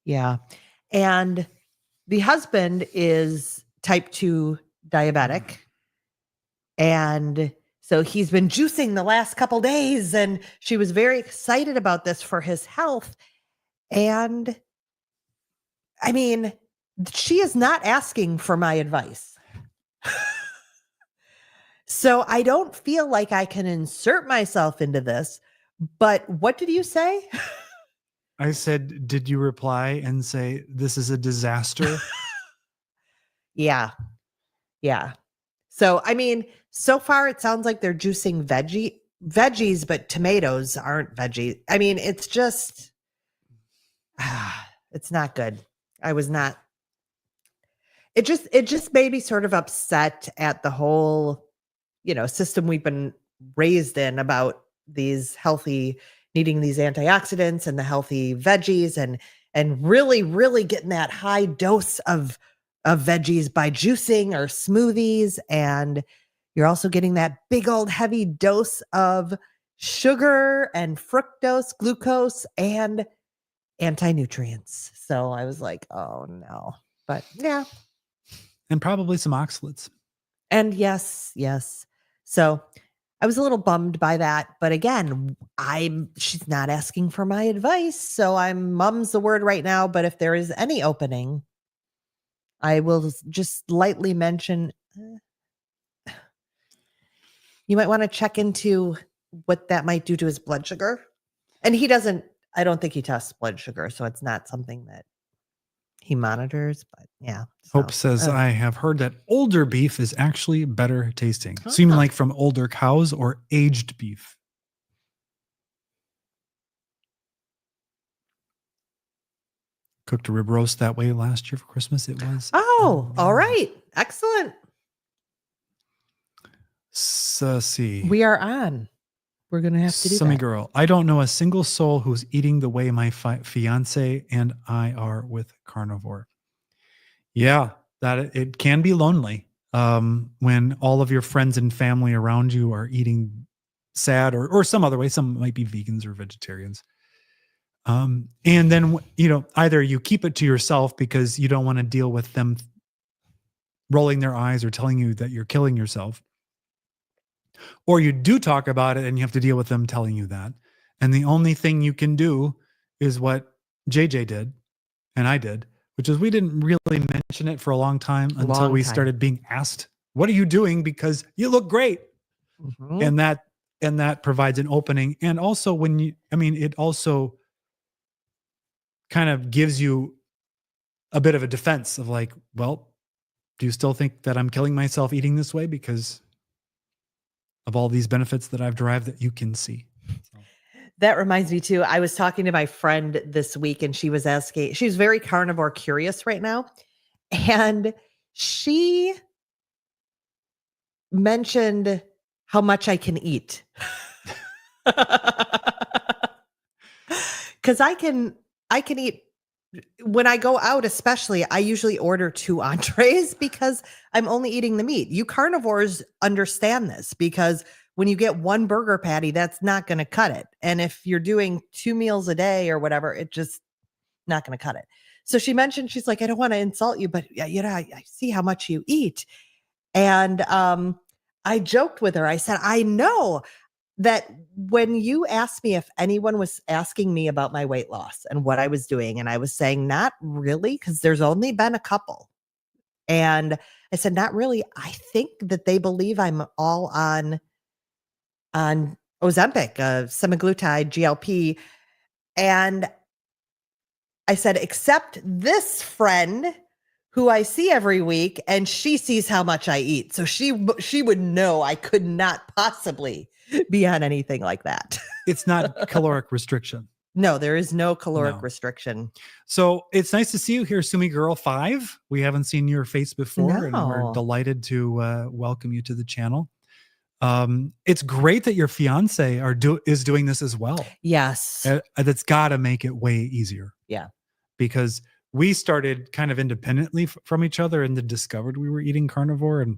Yeah. And the husband is type 2 diabetic. And so he's been juicing the last couple days and she was very excited about this for his health. And I mean, she is not asking for my advice. So I don't feel like I can insert myself into this, but what did you say? I said, did you reply and say, this is a disaster? Yeah. Yeah. So, I mean, so far it sounds like they're juicing veggies, but tomatoes aren't veggies. I mean, it's just, it's not good. It just made me sort of upset at the whole, system we've been raised in about these needing these antioxidants and the healthy veggies and really, really getting that high dose of veggies by juicing or smoothies. And you're also getting that big old heavy dose of sugar and fructose, glucose, and anti-nutrients. So I was like, oh no, but yeah. And probably some oxalates. And yes. So I was a little bummed by that, but again, she's not asking for my advice, so mum's the word right now, but if there is any opening, I will just lightly mention you might want to check into what that might do to his blood sugar. And I don't think he tests blood sugar, so it's not something that he monitors, but yeah. Hope says, I have heard that older beef is actually better tasting. So you mean like from older cows or aged beef? Cooked a rib roast that way last year for Christmas. It was. Oh, all right. Excellent. Sussy. We are on. We're going to have to do Summy that. girl. I don't know a single soul who's eating the way my fiance and I are with carnivore. Yeah, that it can be lonely. when all of your friends and family around you are eating sad or some other way. Some might be vegans or vegetarians. And then, either you keep it to yourself because you don't want to deal with them rolling their eyes or telling you that you're killing yourself, or you do talk about it and you have to deal with them telling you that. And the only thing you can do is what JJ did and I did, which is we didn't really mention it for a long time until we started being asked, what are you doing? Because you look great. Mhm. And that provides an opening. And also it also kind of gives you a bit of a defense of like, well, do you still think that I'm killing myself eating this way because of all these benefits that I've derived that you can see? So. That reminds me too. I was talking to my friend this week and she was asking, she's very carnivore curious right now. And she mentioned how much I can eat. Cause I can eat when I go out, especially, I usually order 2 entrees because I'm only eating the meat. You carnivores understand this because when you get 1 burger patty, that's not going to cut it. And if you're doing 2 meals a day or whatever, it just not going to cut it. So she mentioned, she's like, I don't want to insult you, but I see how much you eat. And I joked with her. I said, I know that when you asked me if anyone was asking me about my weight loss and what I was doing, and I was saying, not really, because there's only been a couple. And I said, not really. I think that they believe I'm all on Ozempic, semaglutide, GLP. And I said, except this friend who I see every week, and she sees how much I eat. So she would know I could not possibly be on anything like that. It's not caloric restriction. No, there is no caloric restriction. So it's nice to see you here, Sumi Girl 5. We haven't seen your face before, and we're delighted to welcome you to the channel. It's great that your fiance is doing this as well. Yes. That's got to make it way easier. Yeah. Because we started kind of independently from each other and then discovered we were eating carnivore, and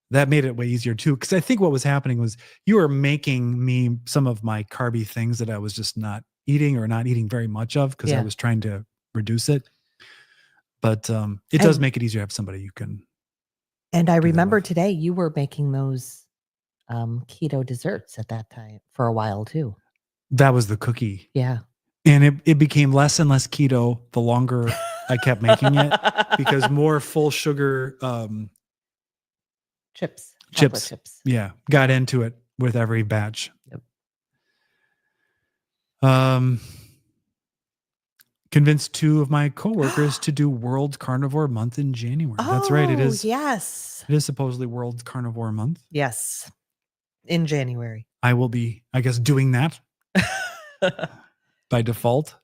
that made it way easier too. Because I think what was happening was you were making me some of my carby things that I was just not eating or not eating very much of because I was trying to reduce it. But it does make it easier to have somebody you can. And I remember today you were making those keto desserts at that time for a while too. That was the cookie. Yeah. And it became less and less keto the longer I kept making it because more full sugar chips. Yeah, got into it with every batch. Yep. Convinced 2 of my coworkers to do World Carnivore Month in January. That's right. It is. Yes. It is supposedly World Carnivore Month. Yes. In January. I will be, I guess, doing that by default.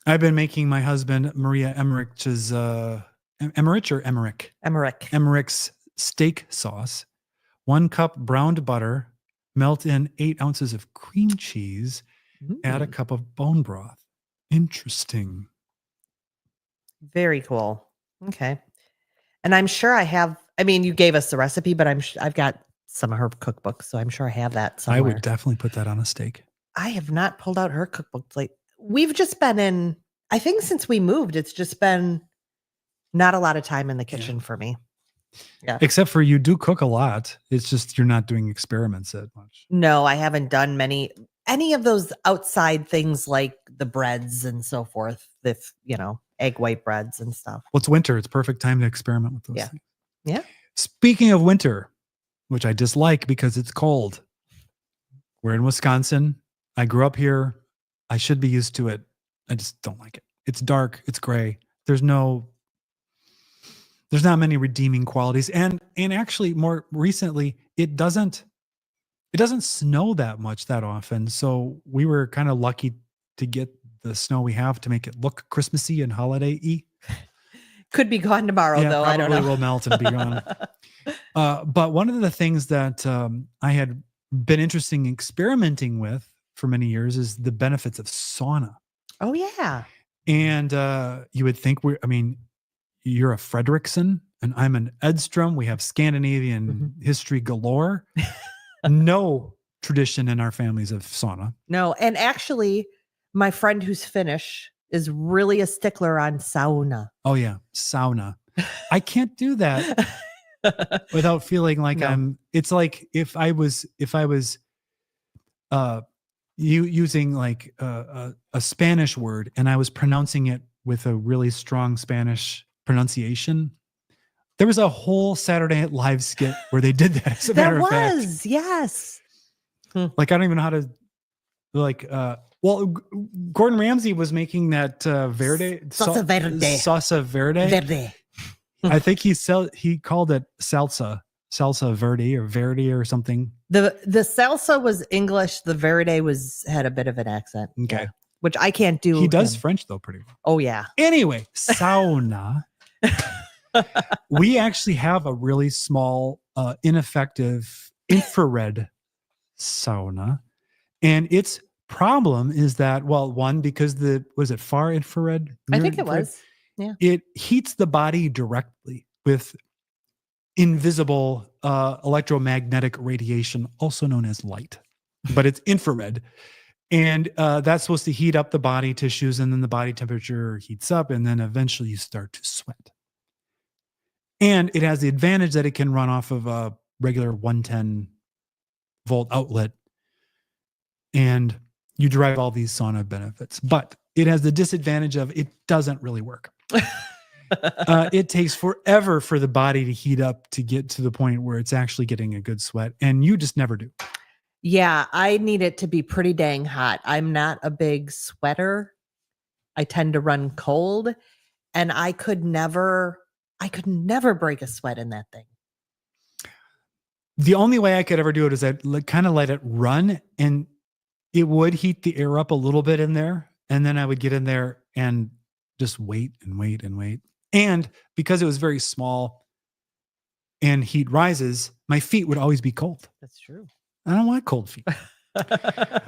I've been making my husband Maria Emmerich's Emmerich's steak sauce. 1 cup browned butter, melt in 8 ounces of cream cheese, add a cup of bone broth. Interesting. Very cool. Okay. And I'm sure I have, you gave us the recipe, but I've got some of her cookbooks, so I'm sure I have that somewhere. I would definitely put that on a steak. I have not pulled out her cookbook. We've just been I think since we moved, it's just been not a lot of time in the kitchen for me. Yeah. Except for you do cook a lot. It's just you're not doing experiments that much. No, I haven't done any of those outside things like the breads and so forth. Egg white breads and stuff. Well, it's winter. It's perfect time to experiment with those things. Yeah. Speaking of winter, which I dislike because it's cold. We're in Wisconsin. I grew up here. I should be used to it. I just don't like it. It's dark. It's gray. There's not many redeeming qualities. And actually more recently, it doesn't snow that much that often. So we were kind of lucky to get the snow we have to make it look Christmassy and holiday-y. Could be gone tomorrow, though. I don't know. Probably will melt and be gone. But one of the things that I had been interested in experimenting with for many years is the benefits of sauna. Oh, yeah. And you would think you're a Fredrickson and I'm an Edstrom. We have Scandinavian history galore. No tradition in our families of sauna. No, and actually, my friend who's Finnish is really a stickler on sauna. Oh yeah, sauna. I can't do that without feeling like No. it's like if I was using like a Spanish word and I was pronouncing it with a really strong Spanish pronunciation. There was a whole Saturday Night Live skit where they did that. As a matter of fact, yes. like I don't even know how to like. Gordon Ramsay was making that verde Salsa verde. salsa verde. Verde. I think he called it salsa verde or something. The salsa was English. The verde had a bit of an accent. Okay, which I can't do. He does French though pretty well. Oh yeah. Anyway, sauna. We actually have a really small, ineffective infrared sauna, and its problem is that, well, one, because was it far infrared? I think it was. Yeah. It heats the body directly with invisible electromagnetic radiation, also known as light, but it's infrared. And that's supposed to heat up the body tissues, and then the body temperature heats up, and then eventually you start to sweat. And it has the advantage that it can run off of a regular 110 volt outlet, and you derive all these sauna benefits. But it has the disadvantage of it doesn't really work. It takes forever for the body to heat up to get to the point where it's actually getting a good sweat, and you just never do. Yeah, I need it to be pretty dang hot. I'm not a big sweater. I tend to run cold, and I could never break a sweat in that thing. The only way I could ever do it is I'd kind of let it run, and it would heat the air up a little bit in there, and then I would get in there and just wait and wait and wait. And because it was very small and heat rises, my feet would always be cold. That's true. I don't want cold feet.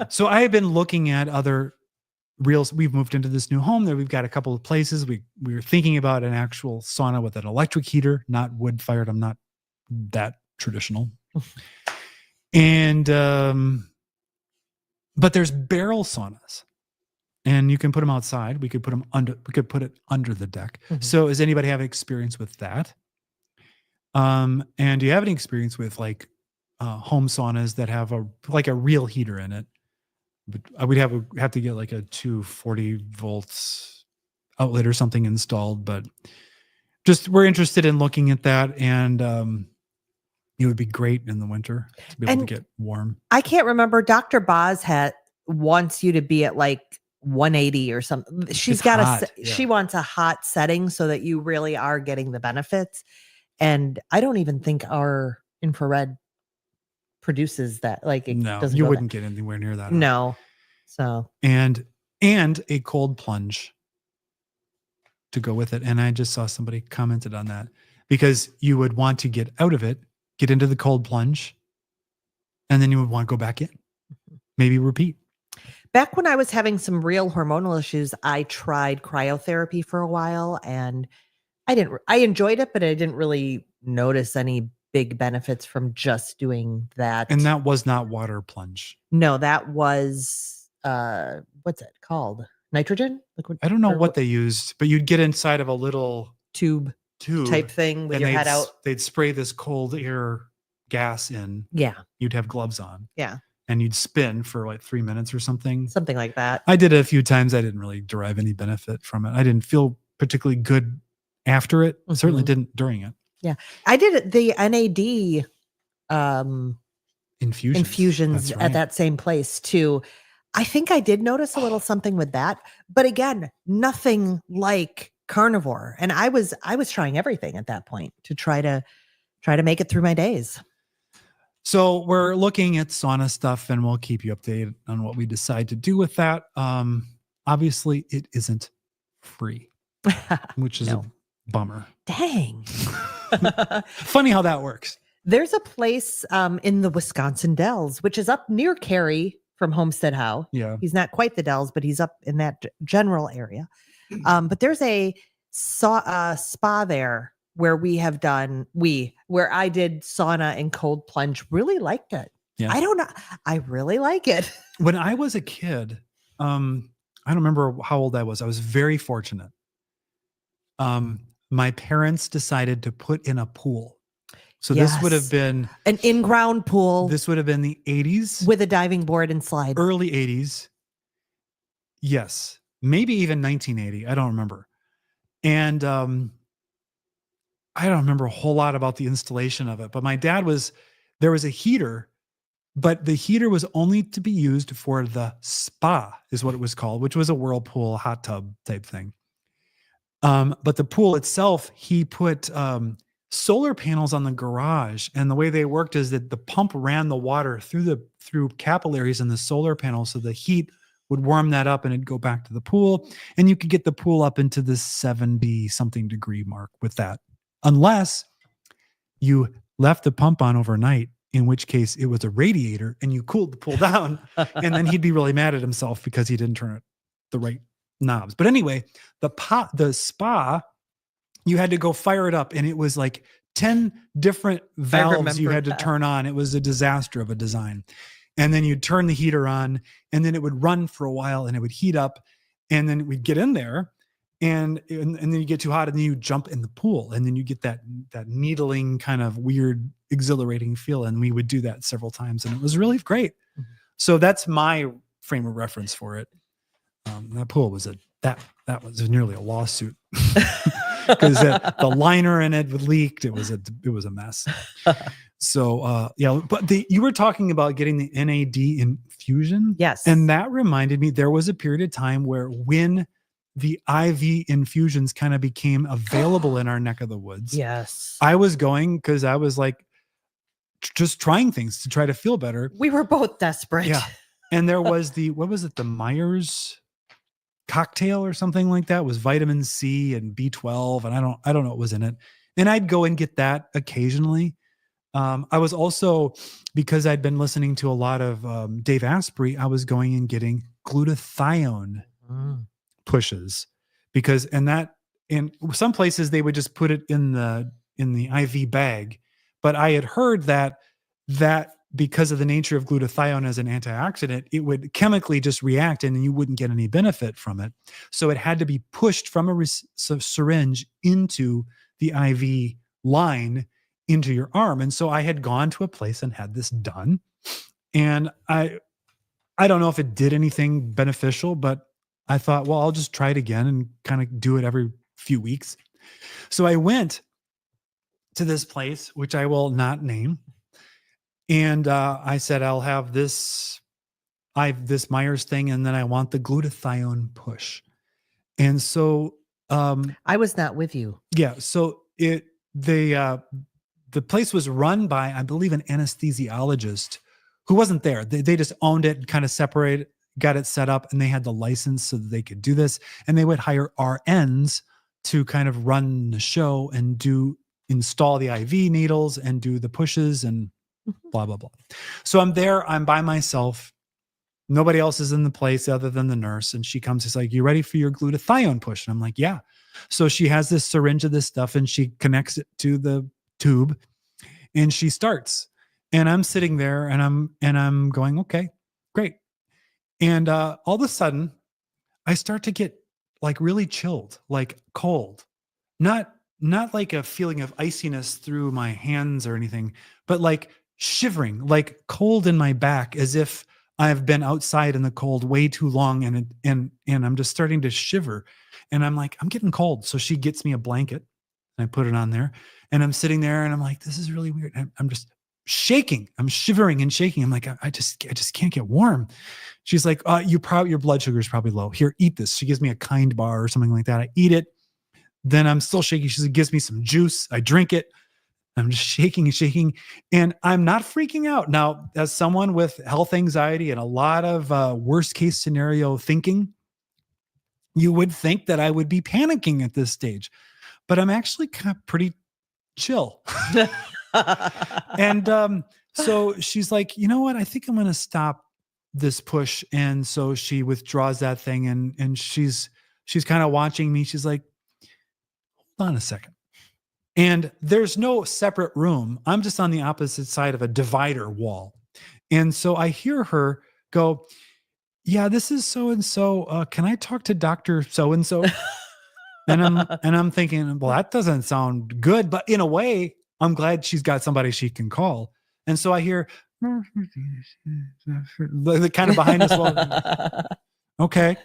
So I have been looking at other reels. We've moved into this new home there. We've got a couple of places. We were thinking about an actual sauna with an electric heater, not wood fired. I'm not that traditional. And, but there's barrel saunas. And you can put them outside. We could put it under the deck. Mm-hmm. So does anybody have experience with that? And do you have any experience with like home saunas that have a real heater in it? But I would have to get like a 240 volts outlet or something installed. But just we're interested in looking at that, and it would be great in the winter to be able to get warm. I can't remember. Dr. Boz wants you to be at like 180 or something. She wants a hot setting so that you really are getting the benefits. And I don't even think our infrared produces that. Like, you wouldn't get anywhere near that. No. So, and a cold plunge to go with it. And I just saw somebody commented on that, because you would want to get out of it, get into the cold plunge, and then you would want to go back in, maybe repeat. Back when I was having some real hormonal issues, I tried cryotherapy for a while, and I enjoyed it, but I didn't really notice any big benefits from just doing that. And that was not water plunge. No, that was, what's it called? Nitrogen? Liquid? I don't know what they used, but you'd get inside of a little tube type thing with your head out. They'd spray this cold air gas in. Yeah. You'd have gloves on. Yeah. And you'd spin for like 3 minutes or something. Something like that. I did it a few times. I didn't really derive any benefit from it. I didn't feel particularly good after it. Mm-hmm. Certainly didn't during it. Yeah. I did the NAD infusions at that same place too. I think I did notice a little something with that. But again, nothing like Carnivore. And I was trying everything at that point to try to make it through my days. So we're looking at sauna stuff, and we'll keep you updated on what we decide to do with that. Obviously, it isn't free, which is a bummer. Dang. Funny how that works. There's a place in the Wisconsin Dells, which is up near Cary from Homestead Howe. Yeah. He's not quite the Dells, but he's up in that general area. But there's a spa there where where I did sauna and cold plunge, really liked it. Yeah. I don't know. I really like it. When I was a kid, I don't remember how old I was. I was very fortunate. My parents decided to put in a pool. So this would have Yes. been An in-ground pool this would have been the 80s, with a diving board and slide. early 80s. Yes. Maybe even 1980. I don't remember. And I don't remember a whole lot about the installation of it, but there was a heater, but the heater was only to be used for the spa, is what it was called, which was a whirlpool hot tub type thing. But the pool itself, he put solar panels on the garage, and the way they worked is that the pump ran the water through capillaries in the solar panel, so the heat would warm that up and it'd go back to the pool, and you could get the pool up into the 70 something degree mark with that, unless you left the pump on overnight, in which case it was a radiator and you cooled the pool down, and then he'd be really mad at himself because he didn't turn it the right knobs. But anyway, the spa, you had to go fire it up, and it was like 10 different valves you remember had to that. turn on. It was a disaster of a design. And then you'd turn the heater on, and then it would run for a while and it would heat up, and then we'd get in there, and then you get too hot, and then you jump in the pool, and then you get that needling kind of weird exhilarating feel. And we would do that several times, and it was really great. So that's my frame of reference for it. That pool was that was nearly a lawsuit because the liner in it leaked. It was a mess. So yeah, but you were talking about getting the NAD infusion. Yes. And that reminded me, there was a period of time where when the IV infusions kind of became available in our neck of the woods. Yes. I was going because I was like just trying things to try to feel better. We were both desperate. Yeah. And there was what was it? The Myers cocktail or something like that. It was vitamin C and B12. And I don't know what was in it. And I'd go and get that occasionally. I was also, because I'd been listening to a lot of Dave Asprey, I was going and getting glutathione pushes, because in some places they would just put it in the IV bag. But I had heard that because of the nature of glutathione as an antioxidant, it would chemically just react and you wouldn't get any benefit from it. So it had to be pushed from a syringe into the IV line into your arm. And so I had gone to a place and had this done. And I don't know if it did anything beneficial, but I thought, well, I'll just try it again and kind of do it every few weeks. So I went to this place, which I will not name. And I said, I'll have this Myers thing, and then I want the glutathione push. And so I was not with you. yeah, so the place was run by, I believe, an anesthesiologist who wasn't there. They just owned it and kind of separated, got it set up, and they had the license so that they could do this. And they would hire RNs to kind of run the show and install the IV needles and do the pushes and blah, blah, blah. So I'm there, I'm by myself. Nobody else is in the place other than the nurse. And she comes, it's like, you ready for your glutathione push? And I'm like, yeah. So she has this syringe of this stuff and she connects it to the tube and she starts. And I'm sitting there and I'm going, okay, great. And all of a sudden I start to get like really chilled, like cold, not like a feeling of iciness through my hands or anything, but like shivering, like cold in my back, as if I've been outside in the cold way too long. And I'm just starting to shiver and I'm like, I'm getting cold. So she gets me a blanket and I put it on there and I'm sitting there and I'm like, this is really weird. I'm just shaking. I'm shivering and shaking. I'm like, I just can't get warm. She's like, your blood sugar is probably low. Here, eat this. She gives me a Kind bar or something like that. I eat it. Then I'm still shaking. She gives me some juice. I drink it. I'm just shaking and shaking. And I'm not freaking out. Now, as someone with health anxiety and a lot of worst case scenario thinking, you would think that I would be panicking at this stage. But I'm actually kind of pretty chill. And so she's like, you know what? I think I'm going to stop this push. And so she withdraws that thing and she's kind of watching me. She's like, hold on a second. And there's no separate room. I'm just on the opposite side of a divider wall. And so I hear her go, yeah, this is so and so. Can I talk to Dr. So and so? And I'm thinking, well, that doesn't sound good, but in a way, I'm glad she's got somebody she can call. And so I hear the kind of behind us wall. Okay.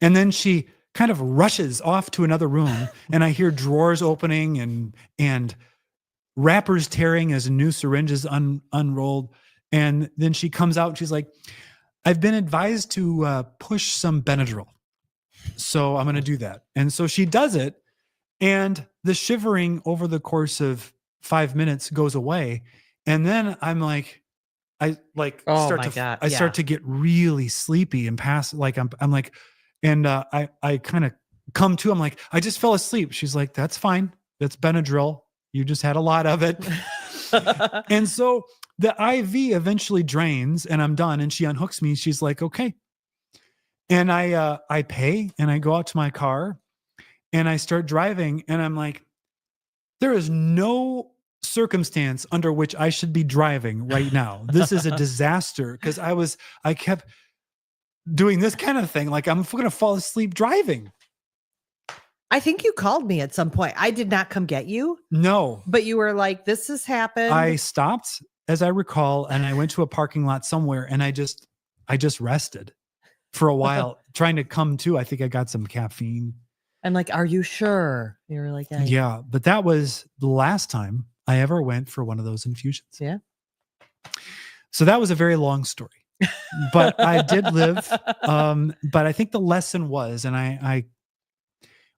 And then she kind of rushes off to another room, and I hear drawers opening and wrappers tearing as new syringes unrolled. And then she comes out and she's like, I've been advised to push some Benadryl. So I'm going to do that. And so she does it. And the shivering over the course of 5 minutes goes away. And then I'm like, I start to get really sleepy and pass. Like I'm like, and I kind of come to, I'm like, I just fell asleep. She's like, that's fine. That's Benadryl. You just had a lot of it. And so the IV eventually drains and I'm done. And she unhooks me. She's like, okay. And I pay and I go out to my car and I start driving and I'm like, there is no circumstance under which I should be driving right now. This is a disaster. Because I kept doing this kind of thing. Like I'm going to fall asleep driving. I think you called me at some point. I did not come get you. No. But you were like, this has happened. I stopped, as I recall, and I went to a parking lot somewhere and I just rested for a while, trying to come to. I think I got some caffeine. I'm like, are you sure? You were like, yeah, but that was the last time I ever went for one of those infusions. Yeah. So that was a very long story, but I did live. But I think the lesson was, and I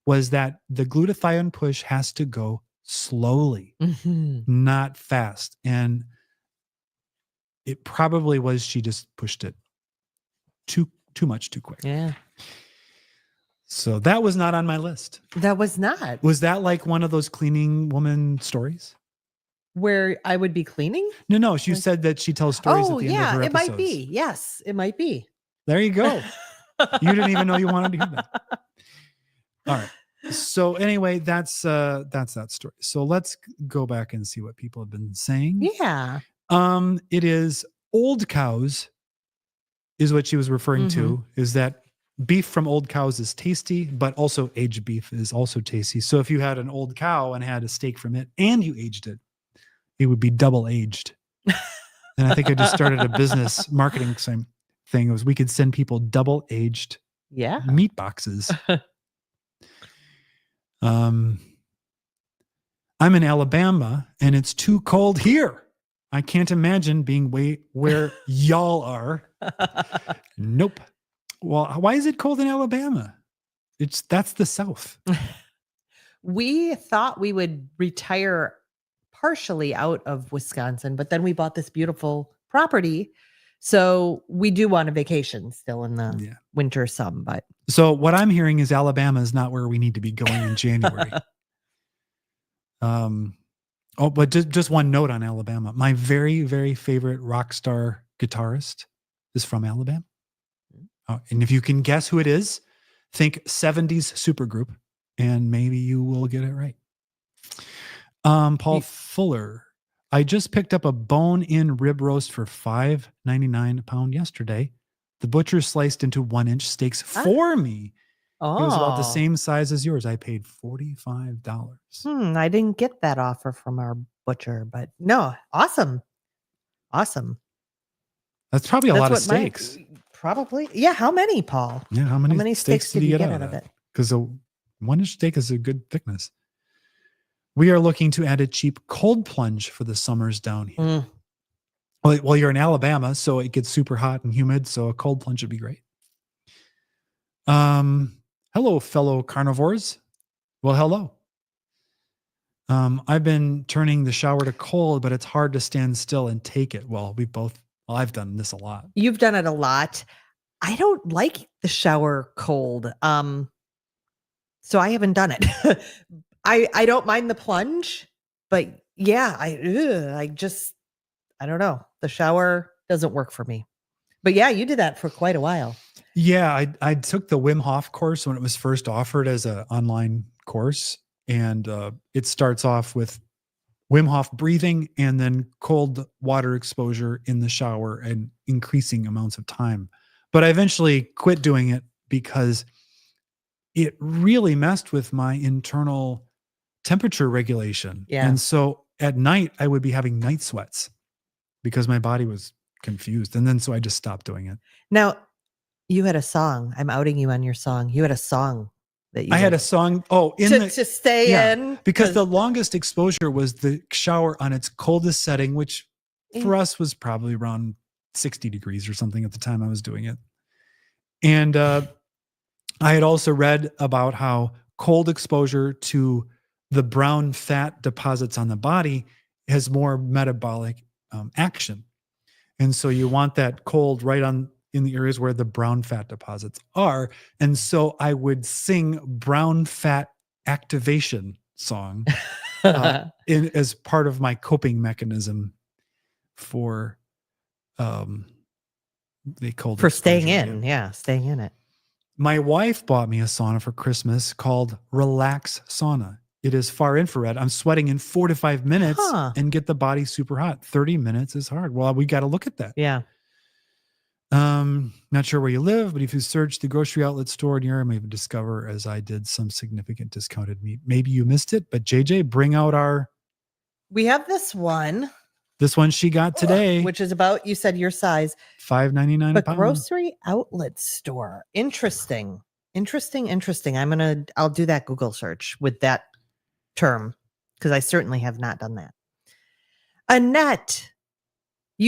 was that the glutathione push has to go slowly, not fast. And it probably was, she just pushed it too much too quick. Yeah. So that was not on my list. That was not. Was that like one of those cleaning woman stories? Where I would be cleaning? No. She said that she tells stories at the end of her episodes. It might be. Yes, it might be. There you go. You didn't even know you wanted to hear that. All right. So anyway, that's that story. So let's go back and see what people have been saying. Yeah. It is old cows is what she was referring to, is that beef from old cows is tasty, but also aged beef is also tasty. So if you had an old cow and had a steak from it and you aged it, it would be double aged. And I think I just started a business marketing thing. It was we could send people double aged meat boxes. I'm in Alabama and it's too cold here. I can't imagine being where y'all are. Nope. Well, why is it cold in Alabama? That's the South. We thought we would retire partially out of Wisconsin, but then we bought this beautiful property. So we do want a vacation still in the winter some, but. So what I'm hearing is Alabama is not where we need to be going in January. But just one note on Alabama. My very, very favorite rock star guitarist is from Alabama. And if you can guess who it is, think 70s supergroup, and maybe you will get it right. Paul Fuller. I just picked up a bone-in rib roast for $5.99 a pound yesterday. The butcher sliced into 1-inch steaks for me. Oh. It was about the same size as yours. I paid $45. I didn't get that offer from our butcher, but no, awesome. Awesome. That's probably a lot of steaks. Probably. Yeah. How many, Paul? Yeah. How many steaks did you get out of it? Because a 1-inch steak is a good thickness. We are looking to add a cheap cold plunge for the summers down here. Well, you're in Alabama, so it gets super hot and humid. So a cold plunge would be great. Hello, fellow carnivores. Well, hello. I've been turning the shower to cold, but it's hard to stand still and take it. Well, I've done this a lot. You've done it a lot. I don't like the shower cold. So I haven't done it. I don't mind the plunge, but yeah, I don't know. The shower doesn't work for me. But yeah, you did that for quite a while. Yeah, I took the Wim Hof course when it was first offered as an online course, and it starts off with Wim Hof breathing and then cold water exposure in the shower and increasing amounts of time. But I eventually quit doing it because it really messed with my internal temperature regulation. Yeah. And so at night, I would be having night sweats because my body was confused. And then so I just stopped doing it. Now, you had a song. I'm outing you on your song. You had a song that you I had did a song. Oh, in to stay yeah, in because the longest exposure was the shower on its coldest setting, which for us was probably around 60 degrees or something at the time I was doing it. And I had also read about how cold exposure to the brown fat deposits on the body has more metabolic action. And so you want that cold right on in the areas where the brown fat deposits are. And so I would sing brown fat activation song as part of my coping mechanism for the cold for staying exposure. in. Yeah, staying in it. My wife bought me a sauna for Christmas called Relax Sauna. It is far infrared. I'm sweating in 4 to 5 minutes and get the body super hot. 30 minutes is hard. Well, we got to look at that. Yeah. Not sure where you live, but if you search the grocery outlet store near you, maybe discover, as I did, some significant discounted meat. Maybe you missed it, but JJ, bring out We have this one. This one she got today, which is about, you said your size, $5.99 a but pound. grocery outlet store. Interesting. I'll do that Google search with that term because I certainly have not done that. Annette,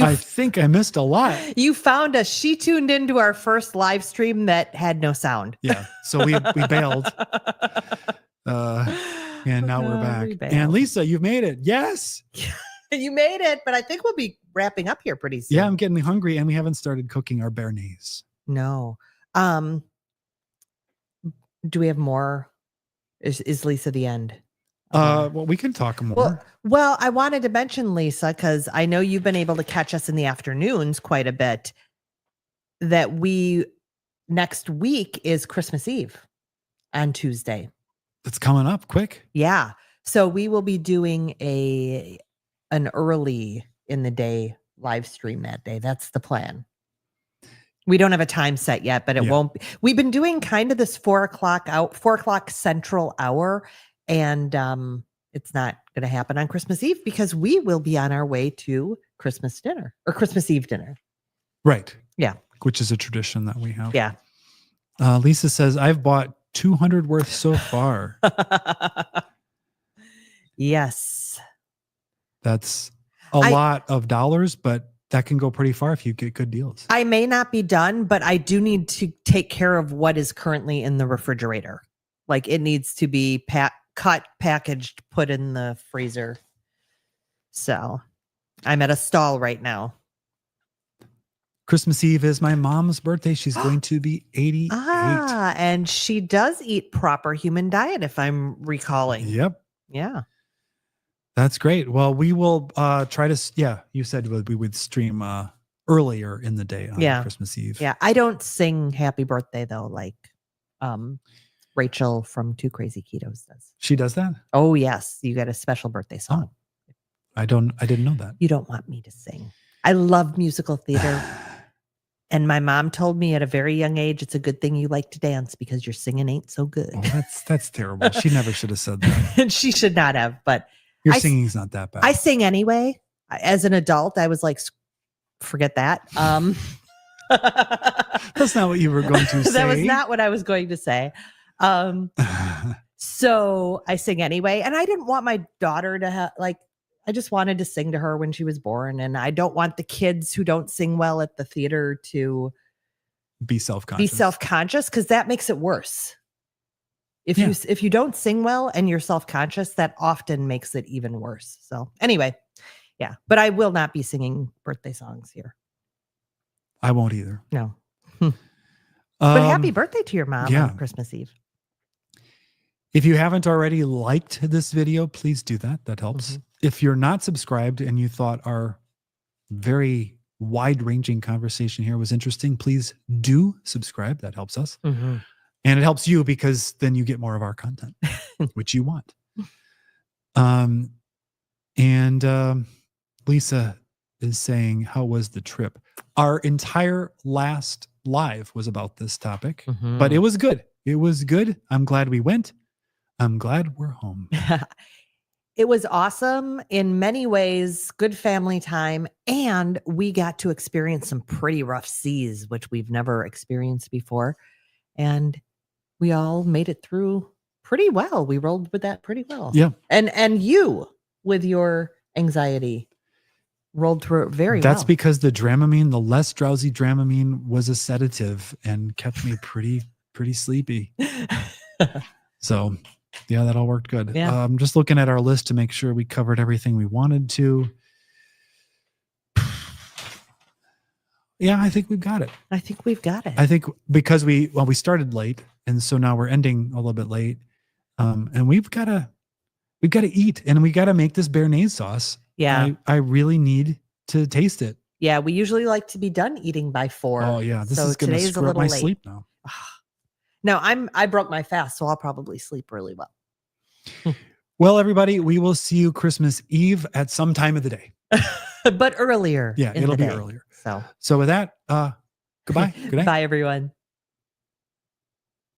I think I missed a lot. You found us. She tuned into our first live stream that had no sound. Yeah, so we bailed. And now we're back. And Lisa, you've made it. Yes. You made it, but I think we'll be wrapping up here pretty soon. Yeah, I'm getting hungry, and we haven't started cooking our béarnaise. No. Do we have more? Is Lisa the end? Well, we can talk more. Well, I wanted to mention, Lisa, because I know you've been able to catch us in the afternoons quite a bit, that next week is Christmas Eve on Tuesday. It's coming up quick. Yeah. So we will be doing an early in the day live stream that day. That's the plan. We don't have a time set yet, but it won't be. We've been doing kind of this 4 o'clock central hour, and it's not going to happen on Christmas Eve because we will be on our way to Christmas dinner or Christmas Eve dinner. Right. Yeah. Which is a tradition that we have. Yeah. Lisa says, I've bought 200 worth so far. Yes. That's a lot of dollars, but that can go pretty far if you get good deals. I may not be done, but I do need to take care of what is currently in the refrigerator. Like it needs to be cut, packaged, put in the freezer. So I'm at a stall right now. Christmas Eve is my mom's birthday. She's going to be 88. And she does eat proper human diet, if I'm recalling. Yep. Yeah. That's great. Well, we will try to, you said we would stream earlier in the day on Christmas Eve. Yeah. I don't sing happy birthday though, like Rachel from Two Crazy Ketos does. She does that? Oh, yes. You got a special birthday song. Oh, I didn't know that. You don't want me to sing. I love musical theater. And my mom told me at a very young age, it's a good thing you like to dance because your singing ain't so good. Oh, that's terrible. She never should have said that. And she should not have, but your singing's not that bad. I sing anyway. As an adult, I was like, forget that. That's not what you were going to say. That was not what I was going to say. So I sing anyway. And I didn't want my daughter to have, I just wanted to sing to her when she was born. And I don't want the kids who don't sing well at the theater to be self-conscious. Because that makes it worse. If you don't sing well and you're self-conscious, that often makes it even worse. So anyway, yeah. But I will not be singing birthday songs here. I won't either. No. But happy birthday to your mom on Christmas Eve. If you haven't already liked this video, please do that. That helps. Mm-hmm. If you're not subscribed and you thought our very wide-ranging conversation here was interesting. Please do subscribe. That helps us. Mhm. And it helps you because then you get more of our content, which you want. Lisa is saying, how was the trip? Our entire last live was about this topic, but it was good. It was good. I'm glad we went. I'm glad we're home. It was awesome in many ways, good family time. And we got to experience some pretty rough seas, which we've never experienced before. And we all made it through pretty well. We rolled with that pretty well. Yeah. And you, with your anxiety, rolled through it very well. That's because the Dramamine, the less drowsy Dramamine, was a sedative and kept me pretty sleepy. So yeah, that all worked good. Yeah. Just looking at our list to make sure we covered everything we wanted to. Yeah, I think we've got it. I think we've got it. I think because we started late, and so now we're ending a little bit late. And we've got to eat, and we got to make this béarnaise sauce. Yeah. I really need to taste it. Yeah, we usually like to be done eating by 4. Oh yeah, this So is going to today's a screw up little my late. sleep now. No, I broke my fast, so I'll probably sleep really well. Well, everybody, we will see you Christmas Eve at some time of the day. But earlier. Yeah, in it'll the be day. earlier. So So with that, goodbye. Good night. bye, everyone.